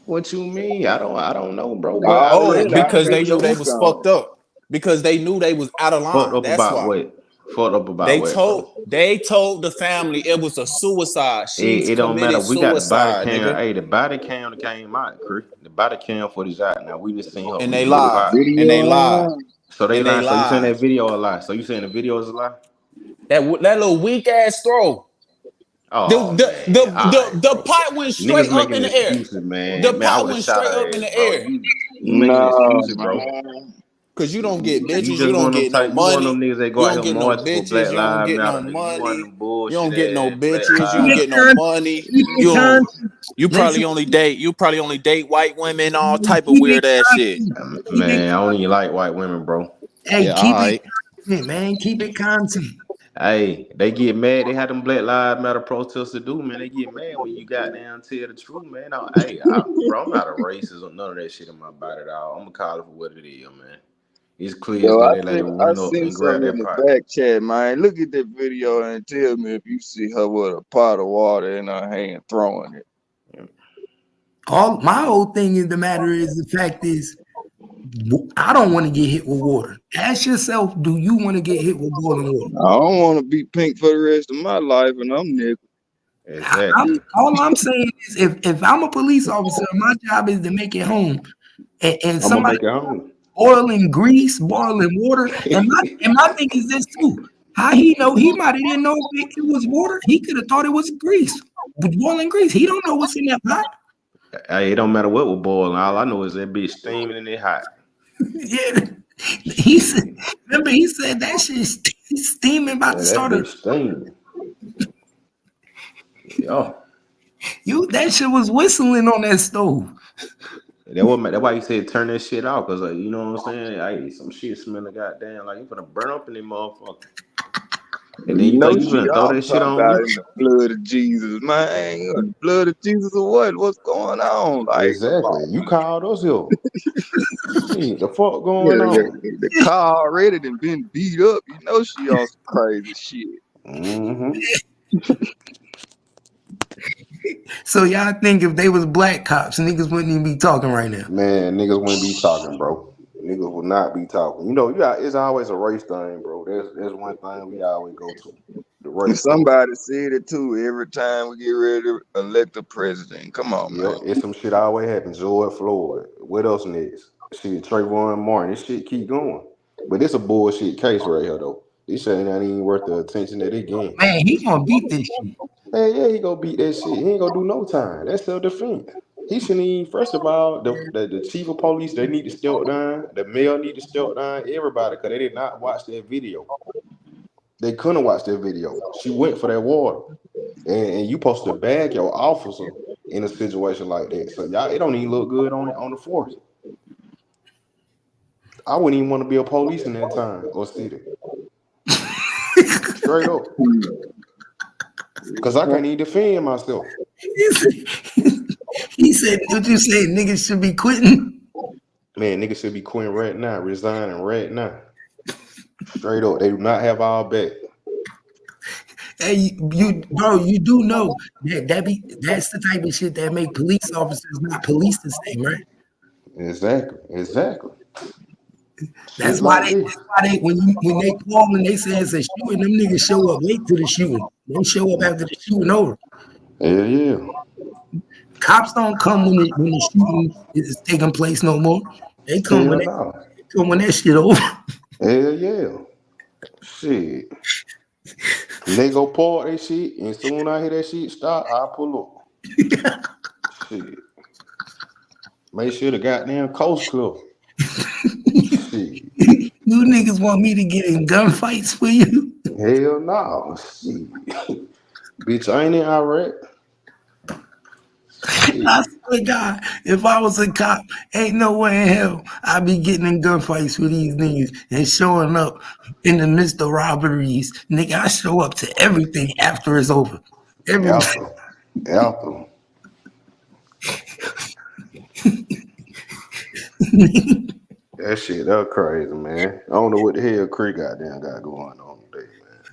What you mean? I don't know, bro. But Oh, Already, our because they knew they video was gone. fucked up. Because they knew they was out of fucked line. up That's about why. what? Fucked up about what, bro? They told the family it was a suicide. She's It don't matter. committed We got the body suicide, cam. nigga. Hey, the body cam that came out, Chris. The body cam footage out now. We just seen her And they reach for the The lied. pot. And video they lied. online. So they And they lying. So you saying lied. that video a lie? So you saying the video is a lie? That little weak ass throw. The, Oh the man, the all right, the the bro. pot went straight Niggas up making in the air. excuses, man. The Man, I pot would have went shot straight up her in ass, the bro. air. You making No, excuses, bro. man. Cause you don't get You bitches, just you don't one of them get no type. You one of them money, niggas that go you out don't here get no marching for bitches, Black you don't Lives get no Matter, nigga. You one of money, them you don't bullshit get no ass Black bitches, you Keep don't it get Lives. no money. keep it You don't, constant. you Listen, probably only date white women, all type of keep it weird ass shit. constant. Keep it. Man, I don't even like white women, bro. Hey, Yeah, keep all it right. constant, man. Keep it constant. Hey, they get mad. They had them Black Lives Matter protests to do, man. They get mad when you got down tell the truth, man. Bro, I'm not a racist or none of that shit in my body at all. I'm gonna call it for what it is, man. It's clear as Yo, day I that lady sent I went up sent and grabbed something in that the pot. back chat, man. Look at that video and tell me if you see her with a pot of water in her hand throwing it. All my whole thing is the fact is I don't want to get hit with water. Ask yourself, do you want to get hit with boiling water? I don't want to be pink for the rest of my life, and I'm nickel. Exactly. All I'm saying is if I'm a police officer, my job is to make it home. And I'm gonna somebody make it home. boiling grease, boiling water. And my thing is this too. How he know he might have didn't know if it was water. He could have thought it was grease. Boiling grease. He don't know what's in that pot. Hey, it don't matter what was boiling. All I know is that bitch steaming and it hot. Yeah. He said, remember he said that shit steaming about to Yeah, that start bitch steaming. Yeah. that shit was whistling on that stove. That's why he said turn that shit off, cause like, you know what I'm saying? Hey, some shit smelling goddamn like you finna burn up in them motherfucker. And then You you know think you she finna throw off that shit talking on about me? in the blood of Jesus, man. The blood of Jesus or what? What's going on? Like, come Exactly. on. You called us here. Shit, the fuck Yeah, going on? the car already done been beat up. You know she on some crazy shit. Mm-hmm. So y'all think if they was black cops, niggas wouldn't even be talking right now. Man, niggas wouldn't be talking, bro. Niggas would not be talking. You know, it's always a race thing, bro. There's one thing we always go to. The And race card. somebody said it too every time we get ready to elect a president. Come on, Yep, man. it's some shit always happens. George Floyd. What else next? Shit, Trayvon Martin. This shit keep going. But it's a bullshit case right here, though. This shit ain't even worth the attention that it getting. Man, he gonna beat this shit. Man, yeah, he gonna beat that shit. He ain't gonna do no time. That's self-defense. He shouldn't even, first of all, the chief of police, they need to step down. The mayor need to step down. Everybody, because they did not watch that video. They couldn't watch that video. She went for that water. And you supposed to bag your officer in a situation like that. So y'all, it don't even look good on the force. I wouldn't even want to be a police in that time or city. Straight up. Because I can't even defend myself. He said, what you say? Niggas should be quitting. Man, niggas should be quitting right now, resigning right now. Straight up, they do not have our back. Hey, bro, you do know that's the type of shit that make police officers not police the same, right? Exactly. That's Shit why like this. when they call and they say it's a shooting, them niggas show up late to the shooting. They show up after the shooting over. Hell yeah. Cops don't come when the shooting is taking place no more. They come Hell no. when that shit over. Hell yeah. Shit. They go park that shit, and soon I hear that shit stop, I pull up. Shit. Make sure the goddamn coast clear. Shit. You niggas want me to get in gunfights for you? Hell no. Shit. Bitch, I ain't in Iraq. Shit. I swear to God, if I was a cop, ain't no way in hell I'd be getting in gunfights with these niggas and showing up in the midst of robberies. Nigga, I show up to everything after it's over. Everything. After. That shit, that crazy, man. I don't know what the hell Creek goddamn got going on today, man.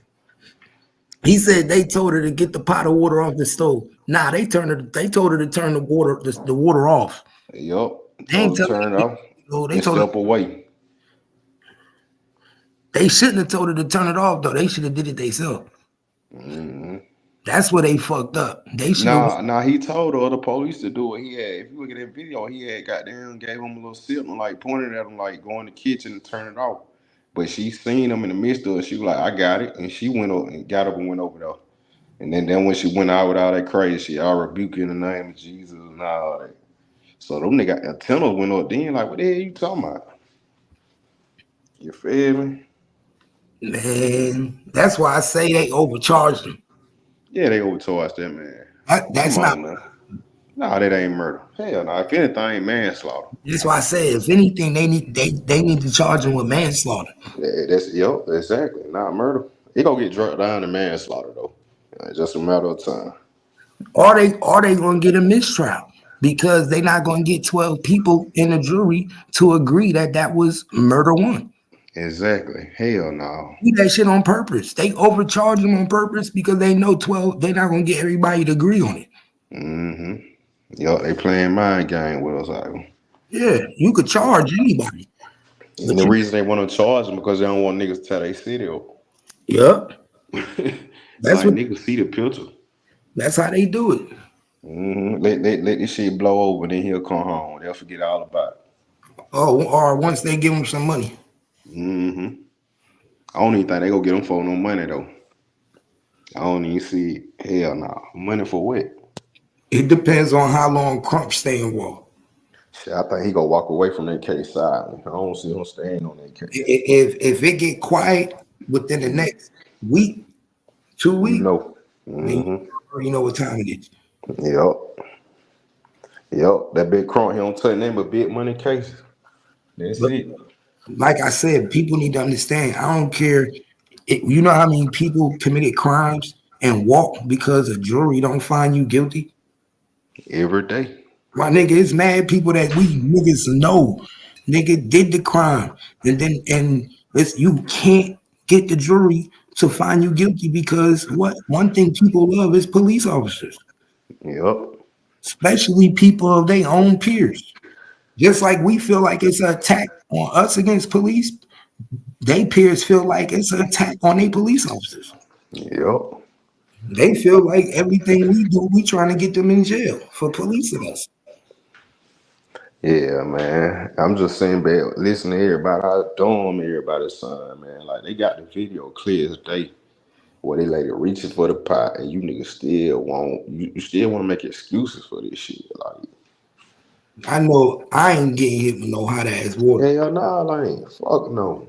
He said they told her to get the pot of water off the stove. Nah, they told her to turn the water off. Yup. They ain't Told her turn it off. They told step her away. they shouldn't have told her to turn it off though. They should have did it themselves. Mm-hmm. That's where they fucked up. They should have. Nah, he told her the police to do it. He had, if you look at that video, he had goddamn gave him a little signal, like pointed at him, like go in the kitchen and turn it off. But she seen him in the midst of it. She was like, I got it. And she went up and got up and went over there. And then when she went out with all that crazy shit, I rebuke you in the name of Jesus and all that. So them nigga antennas went up then, like, what the hell you talking about? You feel me? Man, that's why I say they overcharged him. Yeah, they overcharged that man. That's Come not. on, man. Nah, that ain't murder. Hell no. If anything, manslaughter. That's why I say if anything, they need to charge him with manslaughter. Yeah, exactly. Not murder. He gonna get drugged down to manslaughter though. It's just a matter of time. Or they gonna get a mistrial because they're not gonna get 12 people in a jury to agree that was murder one. Exactly. Hell no. Do that shit on purpose. They overcharge them on purpose because they know 12. They're not gonna get everybody to agree on it. Mm-hmm. Yo, they playing mind game with us, like. Yeah, you could charge anybody. And the reason they want to charge them because they don't want niggas to tear their city up. Yep. That's like niggas see the picture. That's how they do it. Mm-hmm. Let this shit blow over, and then he'll come home. They'll forget all about it. Oh, or once they give him some money. Mm-hmm. I don't even think they gonna get them for no money though. I don't even see it. Hell no. Money for what? It depends on how long Crump stay involved. Shit, I think he gonna walk away from that case silently. I don't see him staying on that case. If it get quiet within the next week, 2 weeks, you know what time it is. Yep. That big Crump, he don't take nothing but big money cases. That's it. Like I said, people need to understand. I don't care. You know how many people committed crimes and walk because a jury don't find you guilty? Every day. My nigga, it's mad people that we niggas know. Nigga did the crime. And you can't get the jury to find you guilty because one thing people love is police officers. Yep. Especially people of their own peers. Just like we feel like it's an attack on us against police, they peers feel like it's an attack on their police officers. Yep. They feel like everything we do, we trying to get them in jail for policing us. Yeah, man. I'm just saying, but listen to everybody, how dumb everybody's son, man. Like, they got the video clear as day where they lady reaches for the pot and you niggas still want to make excuses for this shit. Like, I know I ain't getting hit with no hot ass water. Hell no, I ain't. Fuck no.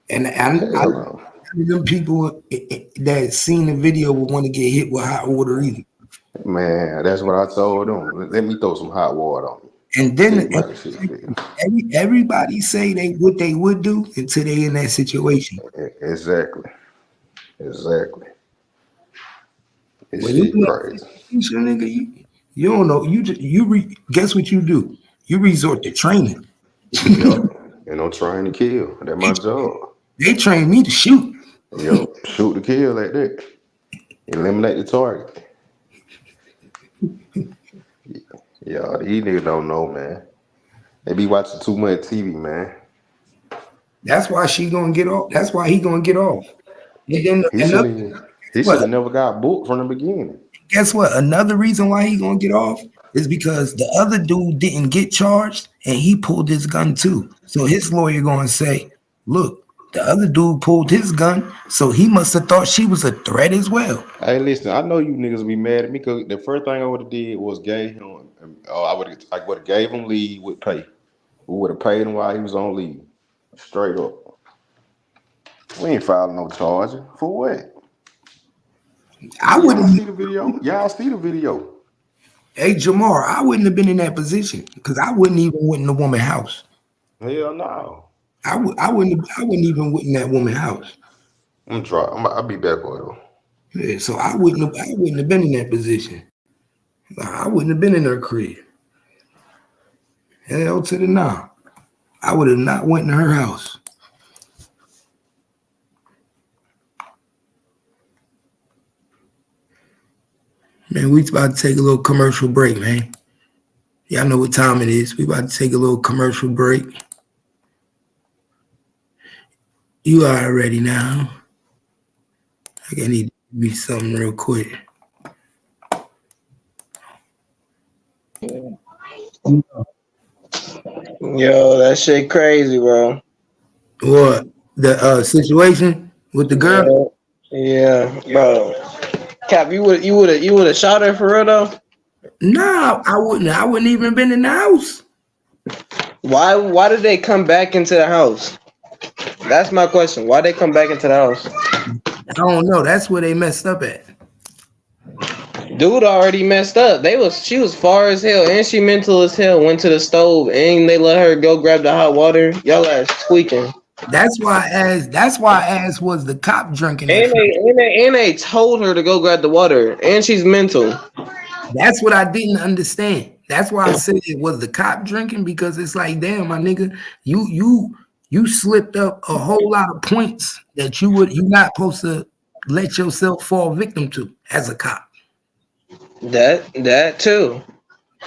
And I them people that seen the video would want to get hit with hot water either. Man, that's what I told them. Let me throw some hot water on me. And then everybody say what they would do until they in that situation. Exactly. It's When you crazy. Nigga, You don't know. Guess what you do? You resort to training. Yep. And I'm trying to kill. That's my job. They train me to shoot. Yep. Shoot to kill like that. Eliminate the target. Yeah, these niggas don't know, man. They be watching too much TV, man. That's why she gonna get off. That's why he gonna get off. And then He should another have. He should what? have never got booked from the beginning. Guess what? Another reason why he gonna get off is because the other dude didn't get charged and he pulled his gun too. So his lawyer gonna say, "Look, the other dude pulled his gun, so he must have thought she was a threat as well." Hey, listen, I know you niggas be mad at me because the first thing I would have did was gave him. I would have gave him leave with pay. We would have paid him while he was on leave. Straight up. We ain't filing no charges. For what? I Y'all wouldn't. see the video? Y'all see the video? Hey Jamar, I wouldn't have been in that position because I wouldn't even went in the woman's house. Hell no. I wouldn't even went in that woman's house. I'll be back on though. Yeah, so I wouldn't have been in that position. I wouldn't have been in her crib. Hell to the no. I would have not went in her house. Man, we about to take a little commercial break, man. Y'all know what time it is. We about to take a little commercial break. You are ready now. I need to give me something real quick. Yo, that shit crazy, bro. What? The situation with the girl? Yeah, bro. Cap, you would have shot her for real though? No, I wouldn't. I wouldn't even been in the house. Why did they come back into the house? That's my question. Why they come back into the house? I don't know. That's where they messed up at. Dude already messed up. She was far as hell and she mental as hell. Went to the stove and they let her go grab the hot water. Y'all ass tweaking. That's why I asked was the cop drinking. And they told her to go grab the water. And she's mental. That's what I didn't understand. That's why I said it was the cop drinking, because it's like, damn, my nigga, you slipped up a whole lot of points that you're not supposed to let yourself fall victim to as a cop. That too.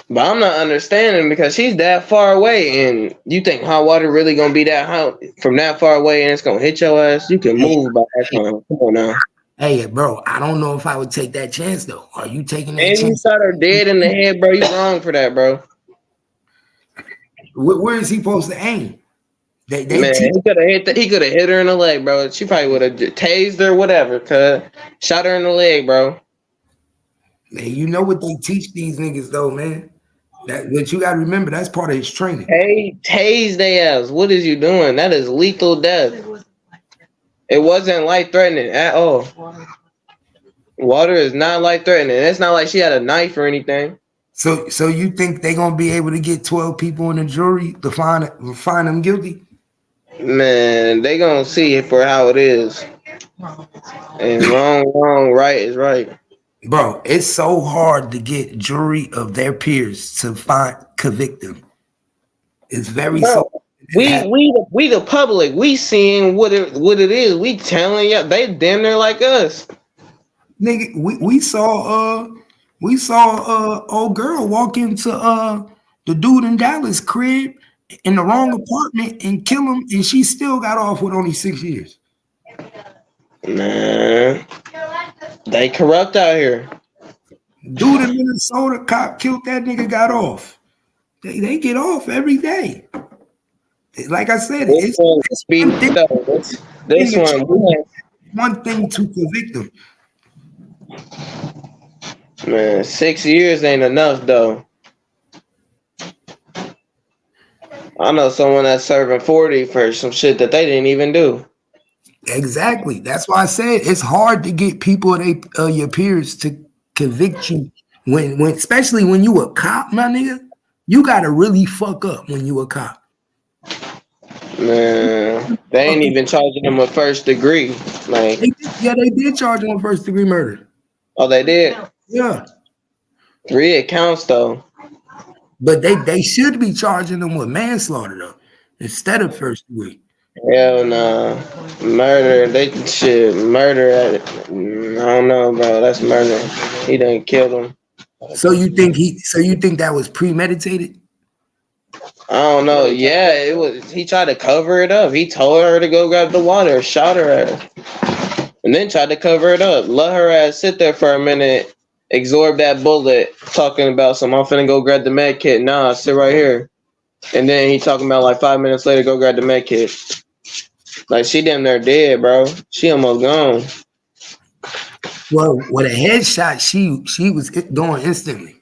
But I'm not understanding because she's that far away, and you think hot water really gonna be that hot from that far away and it's gonna hit your ass? You can move by that time. Come on now. Hey, bro, I don't know if I would take that chance though. Are you taking that chance? And you shot her dead in the head, bro. You wrong for that, bro. Where is he supposed to aim? Man, he could have hit her in the leg, bro. She probably would have tased her, whatever. Cause shot her in the leg, bro. Man, you know what they teach these niggas though, man. But you gotta remember that's part of his training. Hey, tase they ass. What is you doing? That is lethal death. It wasn't life threatening at all. Water is not life threatening. It's not like she had a knife or anything. So you think they gonna be able to get 12 people in the jury to find them guilty? Man, they gonna see it for how it is. And wrong, right is right. Bro, it's so hard to get jury of their peers to convict them. It's very so. We the public, we seeing what it is. We telling you they damn near like us. Nigga, we saw old girl walk into the dude in Dallas crib in the wrong apartment and kill him, and she still got off with only 6 years. Man, they corrupt out here. Dude in Minnesota, cop killed that nigga, got off. They get off every day. Like I said, it's one thing to convict them. Man, 6 years ain't enough though. I know someone that's serving 40 for some shit that they didn't even do. Exactly. That's why I said it's hard to get people your peers to convict you when especially when you a cop, my nigga. You gotta really fuck up when you a cop. Man, they ain't even charging him a first degree. Like, they did charge him a first degree murder. Oh, they did? Yeah. 3 accounts though. But they should be charging them with manslaughter though, instead of first degree. Hell no. Murder. They should murder at it. I don't know, bro. That's murder. He done killed him. So you think that was premeditated? I don't know. Yeah, it was. He tried to cover it up. He told her to go grab the water, shot her at her, and then tried to cover it up. Let her ass sit there for a minute, absorb that bullet, talking about some. I'm finna go grab the med kit. Nah, sit right here. And then he talking about like 5 minutes later, go grab the med kit. Like she damn near dead, bro. She almost gone. Well, with a headshot, she was going instantly.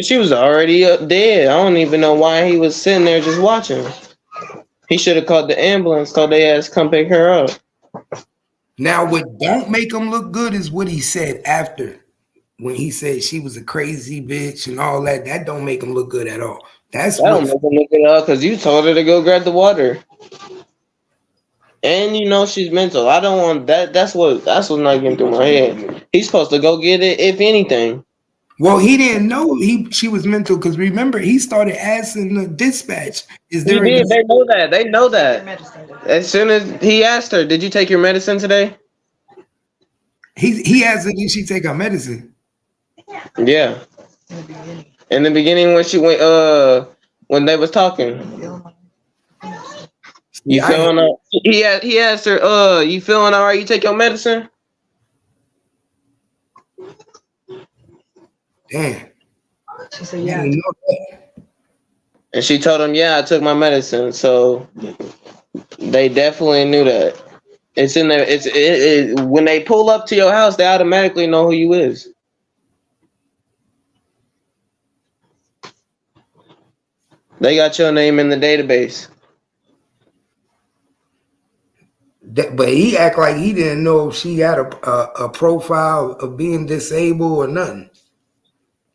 She was already dead. I don't even know why he was sitting there just watching. He should have called the ambulance, told their ass come pick her up. Now, what don't make him look good is what he said after, when he said she was a crazy bitch and all that. That don't make him look good at all. That don't make him look good at all because you told her to go grab the water. And you know she's mental. I don't want that. That's what's not getting through my head. He's supposed to go get it, if anything. Well, he didn't know she was mental because remember he started asking the dispatch. Is there? He did. They know that. They know that. As soon as he asked her, "Did you take your medicine today?" He asked her, "Did she take her medicine?" Yeah. In the beginning, when she went, when they was talking. You feeling? He asked her, you feeling all right? You take your medicine? Damn. She said, yeah. And she told him, yeah, I took my medicine. So they definitely knew that. It's in there. When they pull up to your house, they automatically know who you is. They got your name in the database. But he act like he didn't know if she had a profile of being disabled or nothing.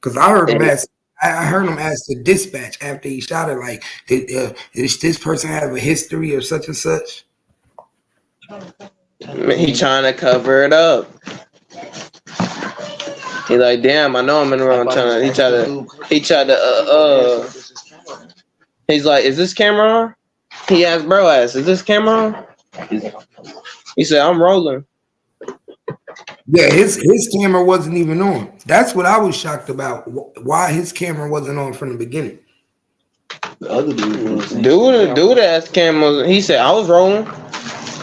Because I heard him ask the dispatch after he shot her, like, does this person have a history of such and such? He trying to cover it up. He like, damn, I know I'm in the wrong channel. He tried to he's like, is this camera on? He asked bro ass, is this camera on? He said, I'm rolling. Yeah, his camera wasn't even on. That's what I was shocked about. Why his camera wasn't on from the beginning. The other dude ass camera. He said, I was rolling.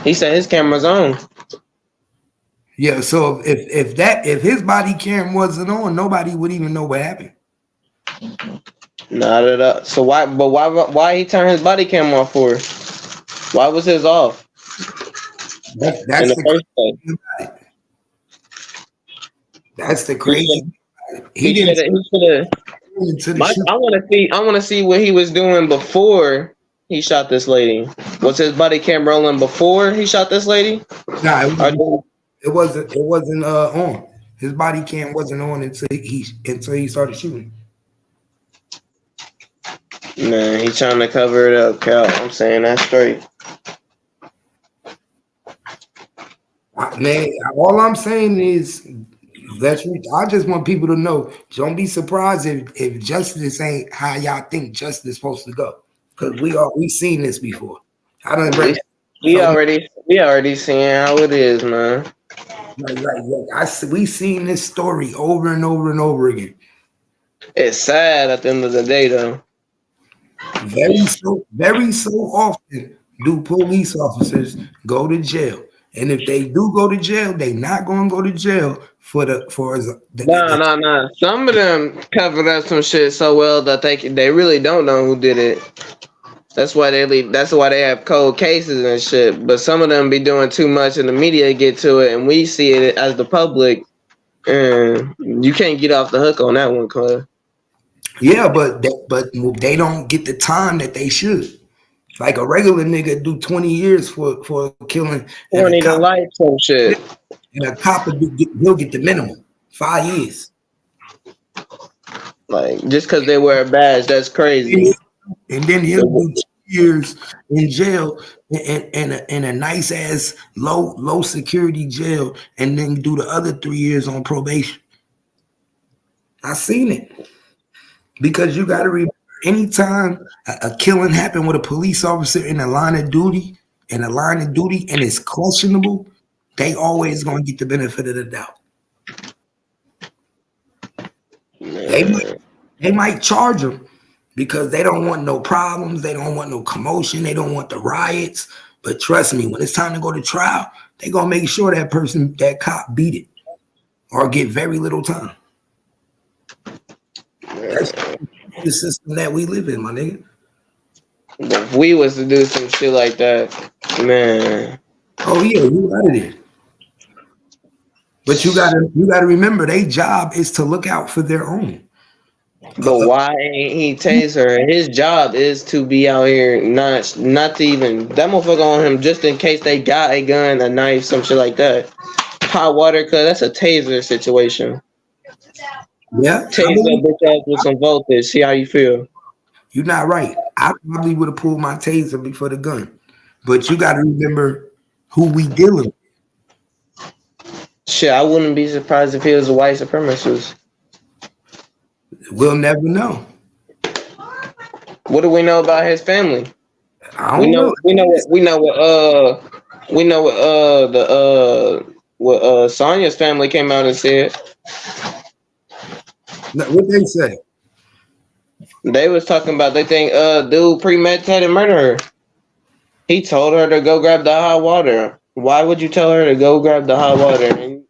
He said his camera's on. Yeah, so if his body cam wasn't on, nobody would even know what happened. Not at all. So why he turned his body cam off for? Why was his off? That's the first thing. That's the crazy. He didn't. I want to see what he was doing before he shot this lady. Was his body cam rolling before he shot this lady? Nah, it wasn't on. His body cam wasn't on until he started shooting. Man, he's trying to cover it up, Cal. I'm saying that straight. Man, all I'm saying is I just want people to know, don't be surprised if justice ain't how y'all think justice is supposed to go. Because we seen this before. We already seen how it is, man. We seen this story over and over and over again. It's sad at the end of the day, though. Very so often do police officers go to jail. And if they do go to jail, they not going to go to jail Nah. Some of them covered up some shit so well that they really don't know who did it. That's why they leave. That's why they have cold cases and shit. But some of them be doing too much, and the media get to it, and we see it as the public. And you can't get off the hook on that one, cuz. Yeah, but they don't get the time that they should. Like a regular nigga do 20 years for killing 20 to life some shit. And a cop he'll get the minimum 5 years. Like just because they wear a badge, that's crazy. And then he'll do 2 years in jail in a nice ass low security jail, and then do the other 3 years on probation. I seen it. Because you got to remember, anytime a killing happened with a police officer in a line of duty, and it's questionable, they always going to get the benefit of the doubt. They might charge them because they don't want no problems. They don't want no commotion. They don't want the riots. But trust me, when it's time to go to trial, they're going to make sure that cop beat it or get very little time. That's the system that we live in, my nigga. If we was to do some shit like that, man. Oh yeah, you out of there. But you gotta remember, their job is to look out for their own. But why ain't he taser? His job is to be out here, not to even that motherfucker on him, just in case they got a gun, a knife, some shit like that. Hot water, cause that's a taser situation. Yeah, taser bitch ass with some voltage. See how you feel. You're not right. I probably would have pulled my taser before the gun. But you got to remember who we dealing with. Shit, I wouldn't be surprised if he was a white supremacist. We'll never know. What do we know about his family? I don't know. What Sonya's family came out and said. What they say? They was talking about they think dude premeditated murder her. He told her to go grab the hot water. Why would you tell her to go grab the hot water? And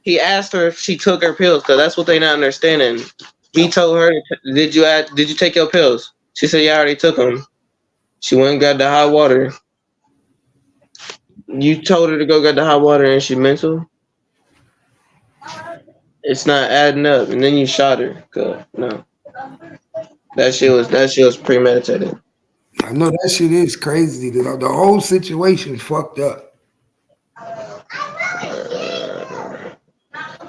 he asked her if she took her pills, because that's what they not understanding. He told her, did you take your pills? She said, yeah, I already took them. She went and got the hot water. You told her to go get the hot water and she mental? It's not adding up. And then you shot her. Good. No. That shit was premeditated. I know that shit is crazy. The whole situation fucked up.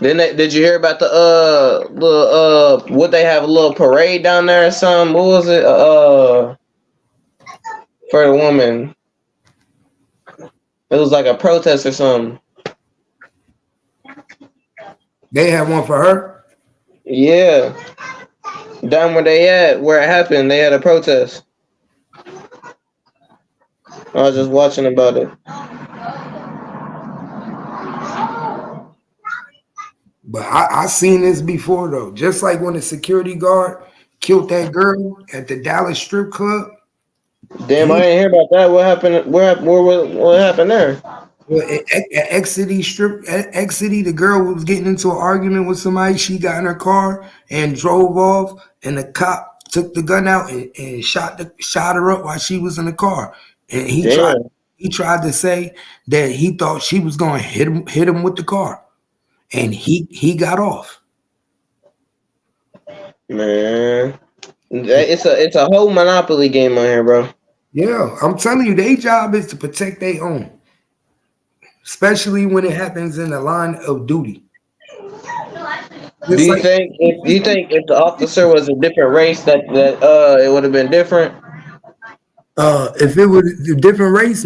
Then did you hear about the would they have a little parade down there or something? What was it? For the woman. It was like a protest or something. They had one for her? Yeah. Down where it happened, they had a protest. I was just watching about it. But I seen this before though. Just like when the security guard killed that girl at the Dallas strip club. Damn, I didn't hear about that. What happened? What happened there? Well, at X City, the girl was getting into an argument with somebody. She got in her car and drove off, and the cop took the gun out and shot her up while she was in the car. And he tried to say that he thought she was going to hit him with the car, and he got off. Man, it's a whole monopoly game on here, bro. Yeah, I'm telling you, their job is to protect their own, especially when it happens in the line of duty. Do you think if the officer was a different race that it would have been different? If it was a different race,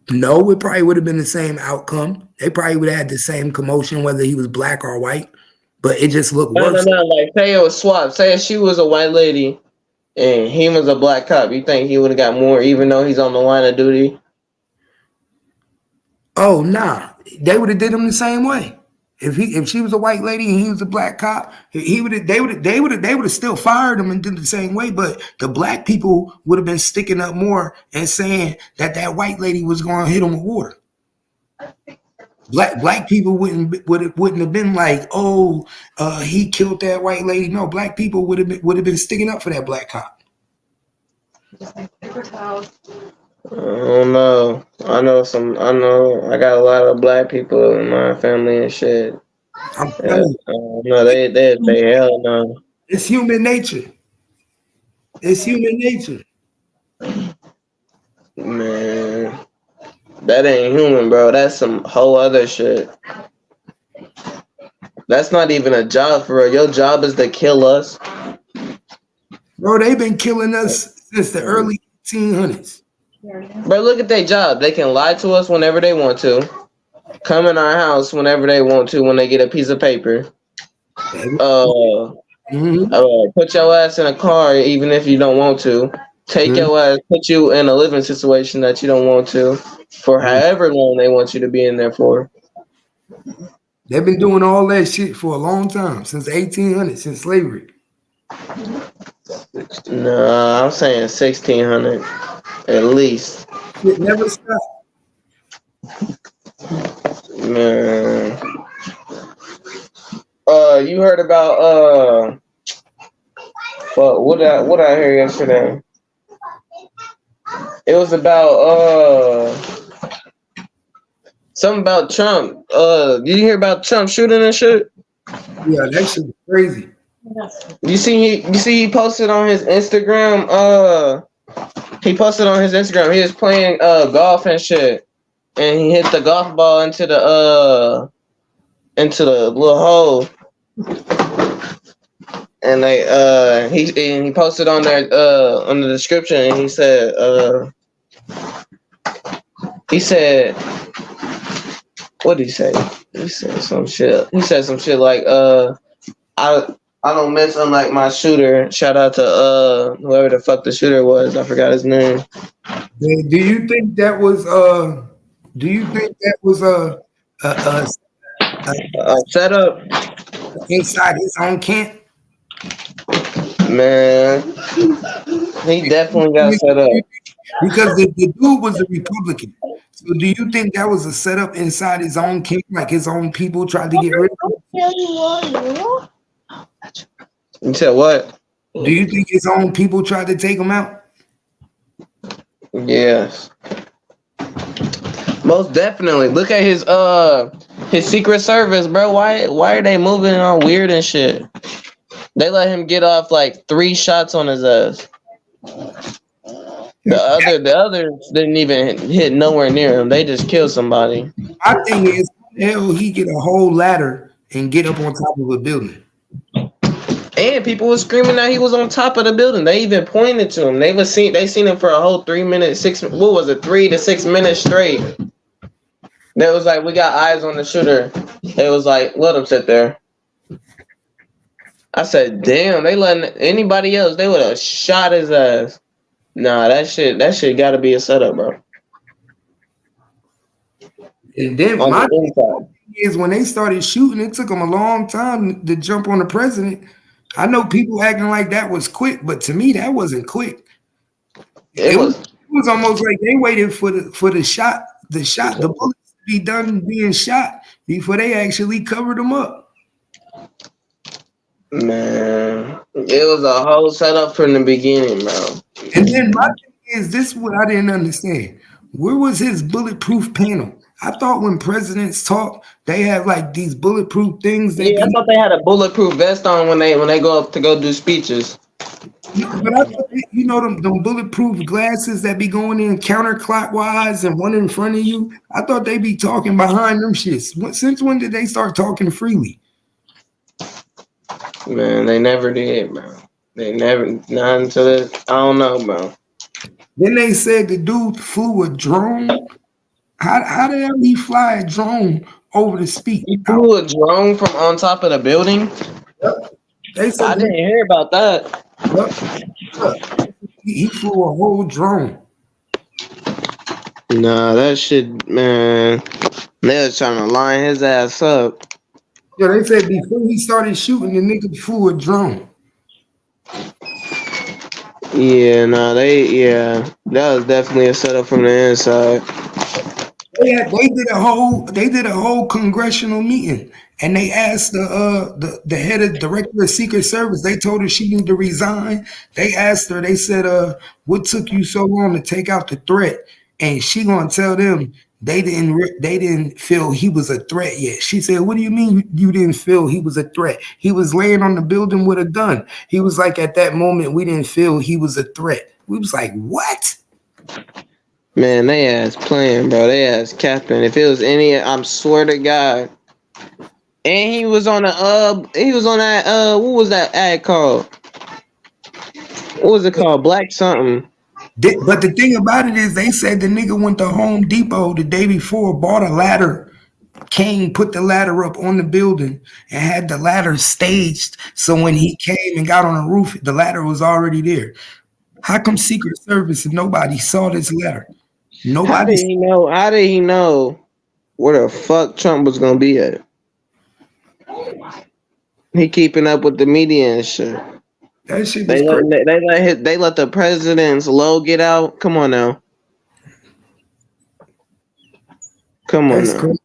no, it probably would have been the same outcome. They probably would have had the same commotion whether he was black or white, but it just looked worse. No, like say it was swapped. Say if she was a white lady and he was a black cop, you think he would have got more even though he's on the line of duty? Oh nah, they would have did him the same way. If she was a white lady and he was a black cop, they would have still fired him and did the same way. But the black people would have been sticking up more and saying that white lady was going to hit him with water. Black people wouldn't have been like, oh, he killed that white lady. No, black people would have been sticking up for that black cop. I don't know. I got a lot of black people in my family and shit. No, they say hell no. It's human nature. It's human nature. Man, that ain't human, bro. That's some whole other shit. That's not even a job for real. Your job is to kill us. Bro, they've been killing us since the early 1800s. Bro, look at their job. They can lie to us whenever they want to. Come in our house whenever they want to when they get a piece of paper. Put your ass in a car even if you don't want to. Take your ass, put you in a living situation that you don't want to, for however long they want you to be in there for. They've been doing all that shit for a long time, since 1800, since slavery. No, I'm saying 1600 at least. It never stopped. Man. You heard about what I heard yesterday? It was about something about Trump. Did you hear about Trump shooting and shit? Yeah, that shit was crazy. You see he posted on his Instagram. He was playing golf and shit, and he hit the golf ball into the little hole. And he posted on there on the description, and he said what did he say? He said some shit. He said some shit like I don't miss unlike my shooter. Shout out to whoever the fuck the shooter was. I forgot his name. Do you think that was a setup inside his own camp? Man, he definitely got set up. Because the dude was a Republican. So do you think that was a setup inside his own camp, like his own people tried to get rid of him? You said what? Do you think his own people tried to take him out? Yes. Most definitely. Look at his Secret Service, bro. Why are they moving on weird and shit? They let him get off like 3 shots on his ass. The others didn't even hit nowhere near him. They just killed somebody. My thing is, hell, he get a whole ladder and get up on top of a building. And people were screaming that he was on top of the building. They even pointed to him. They seen him for a whole 3 to 6 minutes straight. They was like, we got eyes on the shooter. They was like, let him sit there. I said, damn, they letting anybody else, they would have shot his ass. Nah, that shit gotta be a setup, bro. And then my thing is, when they started shooting, it took them a long time to jump on the president. I know people acting like that was quick, but to me, that wasn't quick. It was almost like they waited for the shot, the bullets to be done being shot before they actually covered them up. Man, it was a whole setup from the beginning, bro. And then my thing is, this is what I didn't understand. Where was his bulletproof panel? I thought when presidents talk, they have like these bulletproof things. I thought they had a bulletproof vest on when they go up to go do speeches. But I thought, them bulletproof glasses that be going in counterclockwise and one in front of you. I thought they be talking behind them shits. Since when did they start talking freely? Man, they never did, bro. Not until this. I don't know, bro. Then they said the dude flew a drone. How the hell he fly a drone over the speak? He flew a drone from on top of the building? Yep. They said I didn't hear about that. Yep. He flew a whole drone. Nah, that shit, man. They was trying to line his ass up. Yeah, they said before he started shooting, the nigga flew a drone. Yeah, that was definitely a setup from the inside. They did a whole congressional meeting, and they asked the head of director of Secret Service. They told her she needed to resign. They asked her. They said, "What took you so long to take out the threat?" And she gonna tell them they didn't feel he was a threat yet. She said, "What do you mean you didn't feel he was a threat? He was laying on the building with a gun." He was like, "At that moment, we didn't feel he was a threat." We was like, "What?" Man, they ass playing, bro. They ass capping. If it was any, I'm swear to God. And he was on that what was that ad called? What was it called? Black something. But the thing about it is, they said the nigga went to Home Depot the day before, bought a ladder, King put the ladder up on the building and had the ladder staged. So when he came and got on the roof, the ladder was already there. How come Secret Service and nobody saw this ladder? Nobody. How did he know? How did he know where the fuck Trump was gonna be at? He keeping up with the media and shit. That shit was crazy. They let the president's low get out. Come on now. Come on now. Crazy.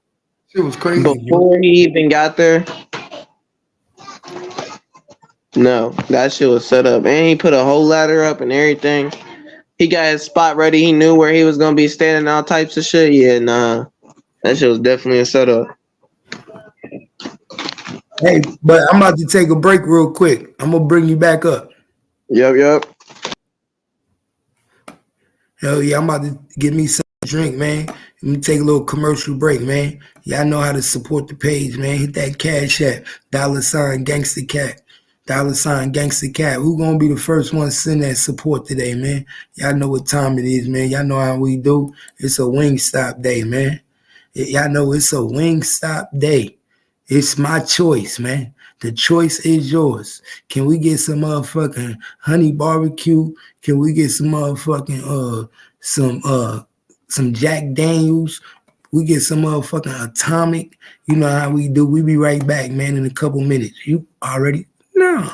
It was crazy. Before he even got there. No, that shit was set up. And he put a whole ladder up and everything. He got his spot ready. He knew where he was gonna be standing, all types of shit. Yeah, nah. That shit was definitely a setup. Hey, but I'm about to take a break real quick. I'm gonna bring you back up. Yep. Hell yeah, I'm about to get me some drink, man. Let me take a little commercial break, man. Y'all know how to support the page, man. Hit that Cash App, $ Gangsta Cat. $ Gangsta Cat. Who gonna be the first one to send that support today, man? Y'all know what time it is, man. Y'all know how we do. It's a Wingstop day, man. Y'all know it's a Wingstop day. It's my choice, man. The choice is yours. Can we get some motherfucking honey barbecue? Can we get some motherfucking some Jack Daniels? We get some motherfucking Atomic. You know how we do. We be right back, man, in a couple minutes. You already know.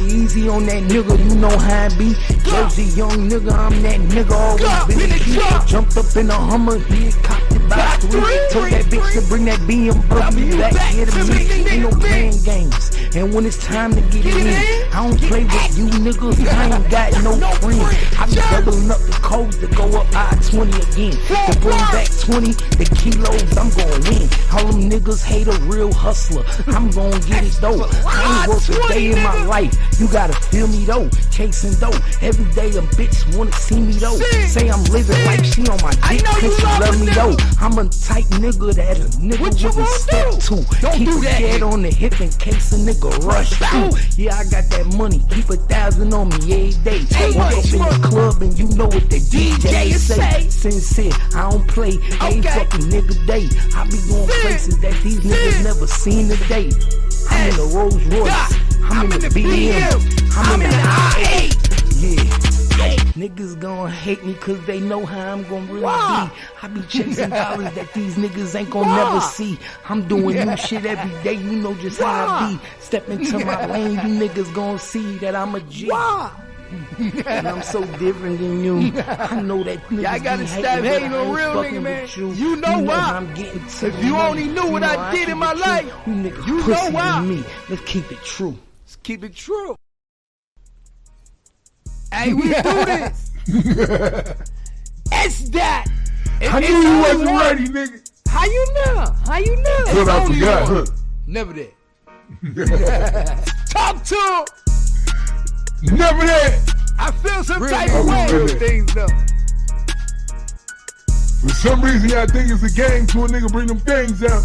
Easy on that nigga, you know how I be. Jersey young nigga, I'm that nigga, always been a kid. Jumped up in a Hummer, he cocked it by three. Told that bitch to bring that BMW back here to me. Ain't no playing games, and when it's time to get it in, I don't play with you niggas, I ain't got no friends. I be doubling up the codes to go up I-20 again. To bring back 20, the kilos, I'm gon' win. All them niggas hate a real hustler, I'm gon' get it though. I ain't worked a day in my life. You gotta feel me though, chasing dough. Every day a bitch wanna see me though. Say I'm living like she on my dick, cause she love me though. I'm a type nigga that a nigga wouldn't step to. Keep a head on the hip in case a nigga rush through. Yeah, I got that money, keep 1,000 on me every day. Walk up in the club and you know what the DJ say. Sincere, I don't play, every fucking nigga day. I be going places that these niggas never seen a day. I'm in the Rolls Royce, I'm in the BM, I'm in the I-8. Yeah, niggas gonna hate me cause they know how I'm gonna really be. I be chasing dollars that these niggas ain't gonna never see. I'm doing new shit every day, you know just how I be. Step into my lane, you niggas gonna see that I'm a G. And I'm so different than you. I know that niggas I gotta be stop hating on real fucking nigga, man. with you. You know why? I'm getting to If you only knew what I did in my life, you niggas you pussy know why. than me. Let's keep it true. Let's keep it true. Hey, we do this. It's that. I knew you wasn't ready, nigga. How you know? How you know? But I forgot, huh? Never that. Talk to him. Never that. I feel some Really? type of way with things though. For some reason, y'all think it's a game to a nigga bring them things out.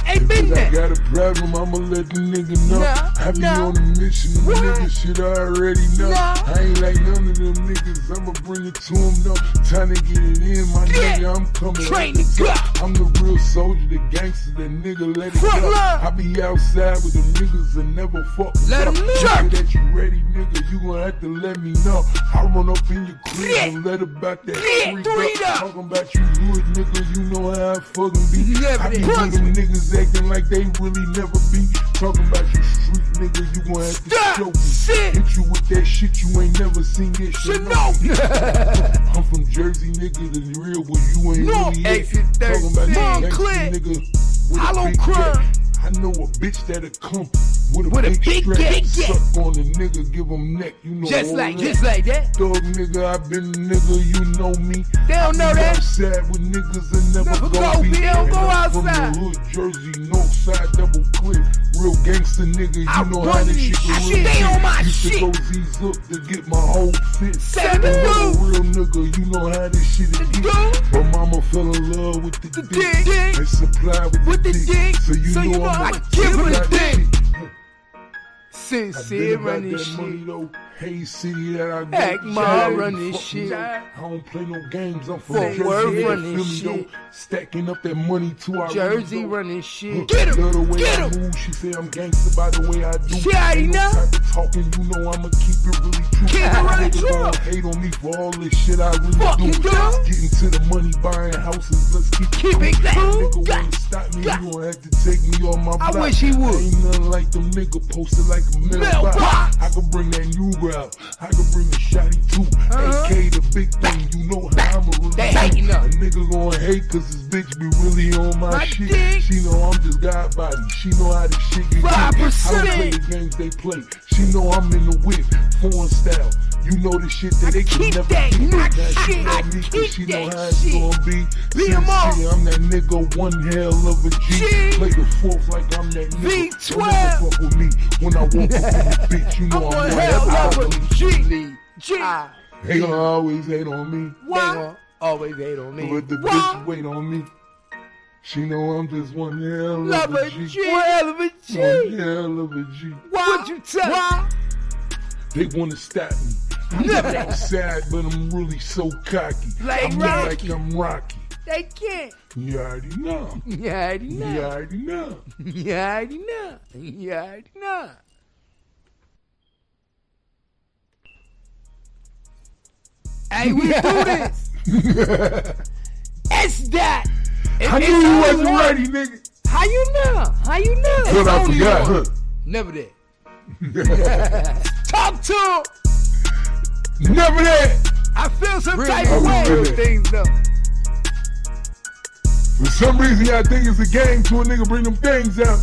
Ain't been I that. got a problem, I'ma let the nigga know. Nah, I be nah. on a mission, the What? nigga shit I already know. Nah. I ain't like none of them niggas, I'ma bring it to them though. Time to get it in, my Yeah. nigga, I'm coming. Train the gut. I'm the real soldier, the gangster, the nigga, let it Front go. line. I be outside with them niggas and never fuck. Let 'em know. Nigga that you ready, nigga, you gon' have to let me know. I run up in your crib Yeah. and let about that Yeah, three up. Talking about you hood, nigga, you know how I fucking be. Never I be did. with them niggas acting like they really never be. Talking about you street nigga, you gon' have to Stop. show me. Shit. Hit you with that shit you ain't never seen this shit. Should know. I'm from Jersey, nigga, the real where you ain't No, really at. exit Talking about 36. that gangsta Clear. nigga with a Hollow big crime. gat. I know a bitch that'll come with With a a big big strap. gat. Suck on the nigga, give him neck, you know Just all like that. Dog nigga, I been a nigga, you know me. They don't know I be that. outside with niggas and never Never go go be. be, they don't And go I'm from outside. the hood, Jersey, north side, double clip. Real gangster nigga, you I know run how this these shit shit. can They really on my be. Used shit. to go Z's up to get my whole fit. Seven I'm a moves. real nigga, you know how this shit is. Go. But mama fell in love with the dick. dick and supply with With the the dick. dick. So you know I I'ma give her the supply dick. shit. Sincere running that shit. money though. Hey, city that I got. Act Mob running shit. I don't play no games. I'm from Fort Jersey. Worth yeah, running feel me, shit. though. Stacking up that money too. I Jersey really running shit. Get him. The way I move, she say I'm gangster by the way I do. She already Ain't no know. type of talking, you know I'ma keep it really true. Keep it really Niggas true. gon' hate on me for all this shit I really Fuck do. you do. Getting to the money, buying houses, let's keep it cool. Nigga wanna stop me, you gon' have to take me on my I block. wish he would. Ain't nothing like them nigga posted like a mailbox. I can bring that new out. I can bring a shotty too. AK the big thing, you know how I'ma really They hating do. up. A nigga gon' hate cause his bitch be really on my shit. dick. She know I'm just God body. She know how this shit get 5%. I don't play the games they play. She know I'm in the whip, foreign style. You know the shit that they can keep never that beat. knock Now she shit. know I me 'cause keep she know that how it's shit. gonna be. Beat 'em up. See, I'm that nigga, one hell of a G. G. Play the fourth like I'm that nigga. V12. Don't ever fuck with me when I walk up in the bitch. You know I'm one one hell hell of a of a G. G. G. They gonna always hate on me, They gon' always hate on me. but the bitch wait on me. She know I'm just one hell Love of a a G. G. One hell of a G. One hell of a G. What you tell? They wanna stop me. I'm Never. outside, but I'm really so cocky. Like I'm Rocky. like I'm Rocky. They can't. You already know. You already know. You already know. You already know. You already know. Hey, we do this. It's that. I knew you wasn't ready, nigga. How you know? How you know? But I only forgot, one. huh? Never that. Talk to him. Never that. I feel some Really? type I of was way. feeling it. Things though. For some reason, y'all think it's a game to a nigga bring them things out.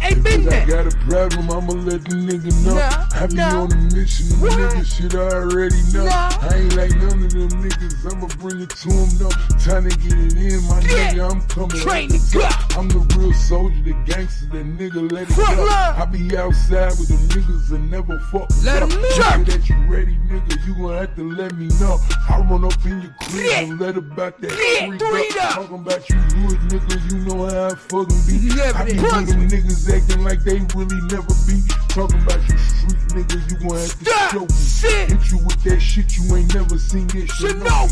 Ain't been I there. got a problem, I'ma let the nigga know. Nah, I be nah. on a mission, the What? nigga shit I already know. Nah. I ain't like none of them niggas, I'ma bring it to them, no. Time to get it in, my Yeah. nigga, I'm coming. Train at the the gut. top. I'm the real soldier, the gangster, the nigga, let it Front go. line. I be outside with them niggas and never fuck Let up. 'em Nigga jerk. that you ready, nigga, you gon' have to let me know. I run up in your crib Yeah. and let about that Yeah, three three up. up. Talking about you hood, nigga, you know how I fucking be. Never I be did. with them niggas acting like they really never be. Talking about you street nigga, you gon' have to Stop. show me. Shit. Hit you with that shit you ain't never seen yet. You Shit, know.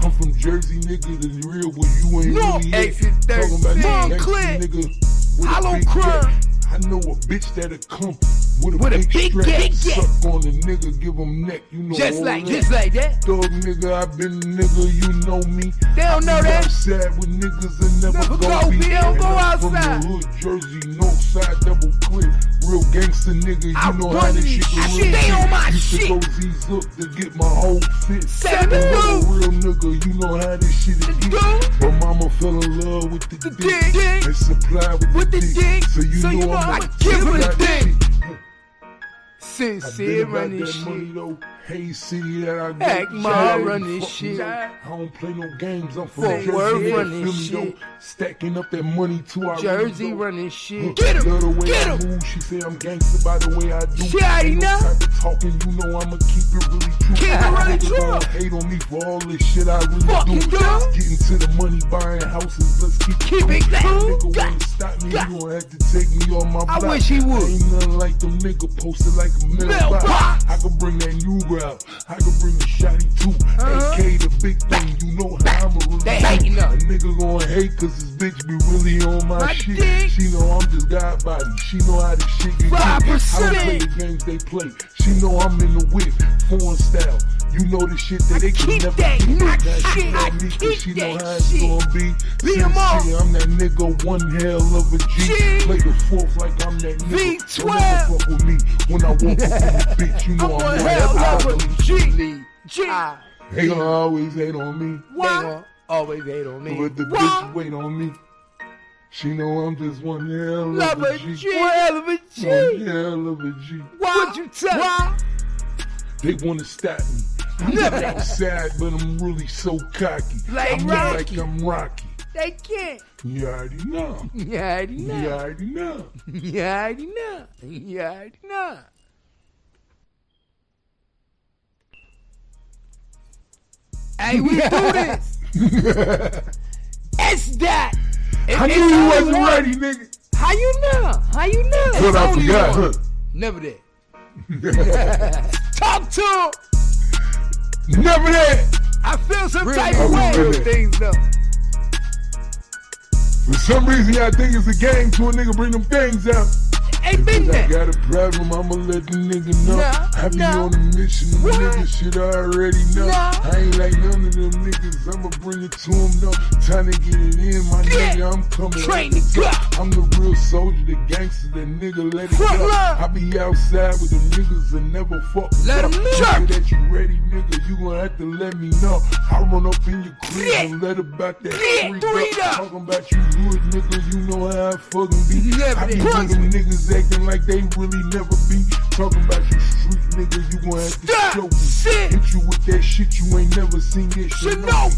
I'm from Jersey, nigga, the real where you ain't No, really at. exit Talking about 13. that gangsta Click. nigga with a Hollow big crumb. gat. I know a bitch that'll come with a With a big big strap. gat. Suck on the nigga, give him neck, you know Just all like that. that. Dog nigga, I been the nigga, you know me. They don't know I be that. outside with niggas and never Never go go be. be, don't And go I'm from outside. the hood, Jersey, north side, double clip. Real gangster nigga, you I know how run this these shit shit. can really Stay on my Used shit. to go Z's up to get my whole fit. 7 And I'm a moves. real nigga, you know how this shit is. Go. But mama fell in love with the dick. dick. And supply with the dick. So you know I I'ma give her the that dick. shit. Sincere About running that money shit. though. Hey, city that I got. Act Mob Child, running fuck shit. me. I don't play no games. I'm from Fort Jersey. Worth yeah, running feel me, shit. though. Stacking up that money too. I Jersey really know. running shit. Love the way Get I him. move. She say I'm gangster by the way I do. She already Ain't no know. type of talking, you know I'ma keep it really true. Keep it really Niggas true. gon' hate on me for all this shit I really Fuck do. you do. Getting to the money, buying houses, let's keep it cool. Nigga wanna stop me, you gon' have to take me on my I block. wish he would. Ain't nothing like them nigga posted like a mailbox. Mailbox. I can bring that new out. I can bring a shotty too. AK the big thing, you know how I'ma really They do. hating up. A nigga gon' hate cause his bitch be really on my My shit. dick. She know I'm just God body. She know how this shit get 5%. I don't play the games they play. She know I'm in the whip, foreign style. You know the shit that they can keep never that beat. knock Now she shit. know I me 'cause keep she know that how it's shit. gonna be. Beat 'em up. See, I'm that nigga, one hell of a G. G. Play the fourth like I'm that nigga. V12. Don't ever fuck with me when I walk up in the bitch. You know I'm I'm one one hell of a of G. G. They gonna always hate on me, They gon' always hate on me. but the bitch wait on me. She know I'm just one hell Love of a a G. G. One hell of a G. One hell of a G. What you tell? They wanna stop me. I'm Never. outside, but I'm really so cocky. Like I'm Rocky. like I'm Rocky. They can't. You already know. You already You know. already know. You already know. You already know. Hey, we do this. It's that. I knew you wasn't ready, nigga. How you know? How you know? But I only forgot, one. huh? Never that. Talk to him. Never that. I feel some Real type of niggas way. do that. Things though. For some reason, y'all think it's a game to a nigga bring them things out. Ain't been I that. got a problem, I'ma let the nigga know. Nah, I be nah. on a mission, the What? nigga shit I already know. Nah. I ain't like none of them niggas, I'ma bring it to them though. Time to get it in, my Yeah. nigga, I'm coming. Train at the the gut. top. I'm the real soldier, the gangster, the nigga, let it Front go. line. I be outside with them niggas and never fuck with Let 'em up. jerk. That you ready, nigga, you gon' have to let me know. I run up in your crib Yeah. and let about that Yeah, three three up. up. Talking about you hood, nigga, you know how I fucking be. Never I be that. with them niggas acting like they really never be. Talking about you street nigga, you gon' have to Stop. show me. Shit. Hit you with that shit you ain't never seen yet. Should know.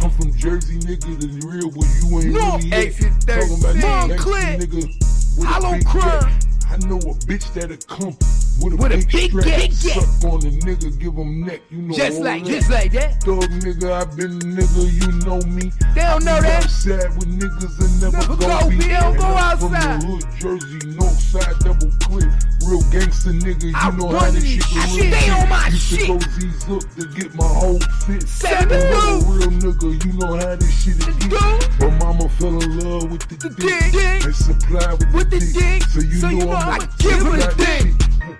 I'm from Jersey, nigga, the real where you ain't No, really at. exit Talking about 13. you gangsta Clear. nigga with Hollow a big crime. gat. I know a bitch that'll come with a With a big big strap. gat. Suck on a nigga, give him neck, you know Just all like that. that. Thug nigga, I been a nigga, you know me. They don't know I be that. outside with niggas and never Never go go be. be, don't And go I'm from outside. the hood, Jersey, north side, double clip. Real gangster nigga, you I know how run this this shit can shit. really Stay on my Used to shit. go Z's up to get my whole fit. 72. I'm a real nigga, you know how this shit is The get. dude. But mama fell in love with the dick. dick. And supply with the dick. So you know I I'ma give her the that dick. shit.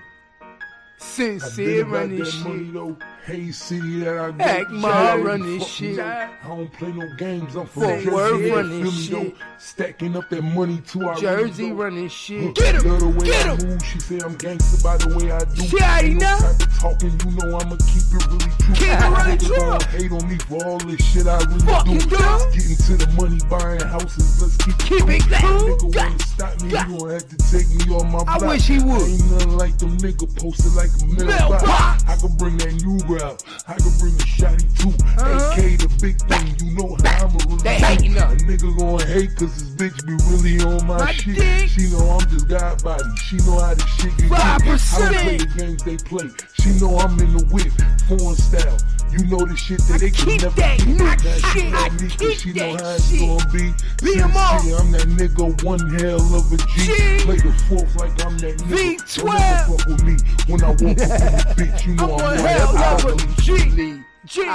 Sincere I been run about this that money shit. though. Hey city that I go. Act Ma Child, run this fuck shit. me. I don't play no games. I'm from Fort Jersey. Worth yeah, run feel this me, though. shit. Stacking up that money too. I Jersey really go. run this shit. Get Get Love the him. way Get I him. move. She say I'm gangster by the way I do. She already Ain't no know. type of talking, you know I'ma keep it really true. Keep it really Niggas true. gon' hate on me for all this shit I really Fucking do. do. Getting to the money, buying houses, let's keep Keep it cool. cool. Nigga Got- wanna stop me, got- you gon' have to take me on my I block. wish he would. Ain't nothing like them nigga posted like a mailbox. Mailbox. I can bring that new out. I can bring a shotty too. AK the big thing, you know how I'ma really They do. hating up. A nigga gon' hate cause his bitch be really on my My shit. dick. She know I'm just God body. She know how this shit get 5%. I don't play the games they play. She know I'm in the whip, foreign style. You know the shit that they can keep never that get. knock Now she shit. love I me 'cause keep she know that how it's shit. gonna be. Beat 'em all. Sincere, I'm that nigga, one hell of a G. G. Play the fourth like I'm that nigga. V12. Don't ever fuck with me when I walk up in the bitch. You know I'm I'm one one hell hell of of a a G. G. G.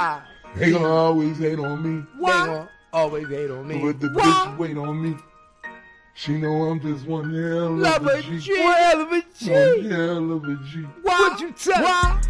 They gonna always hate on me, They gon' always hate on me. but the Why? bitch wait on me. She know I'm just one hell Love of a a G. G. One hell of a G. One hell of a G. What you tell? Why?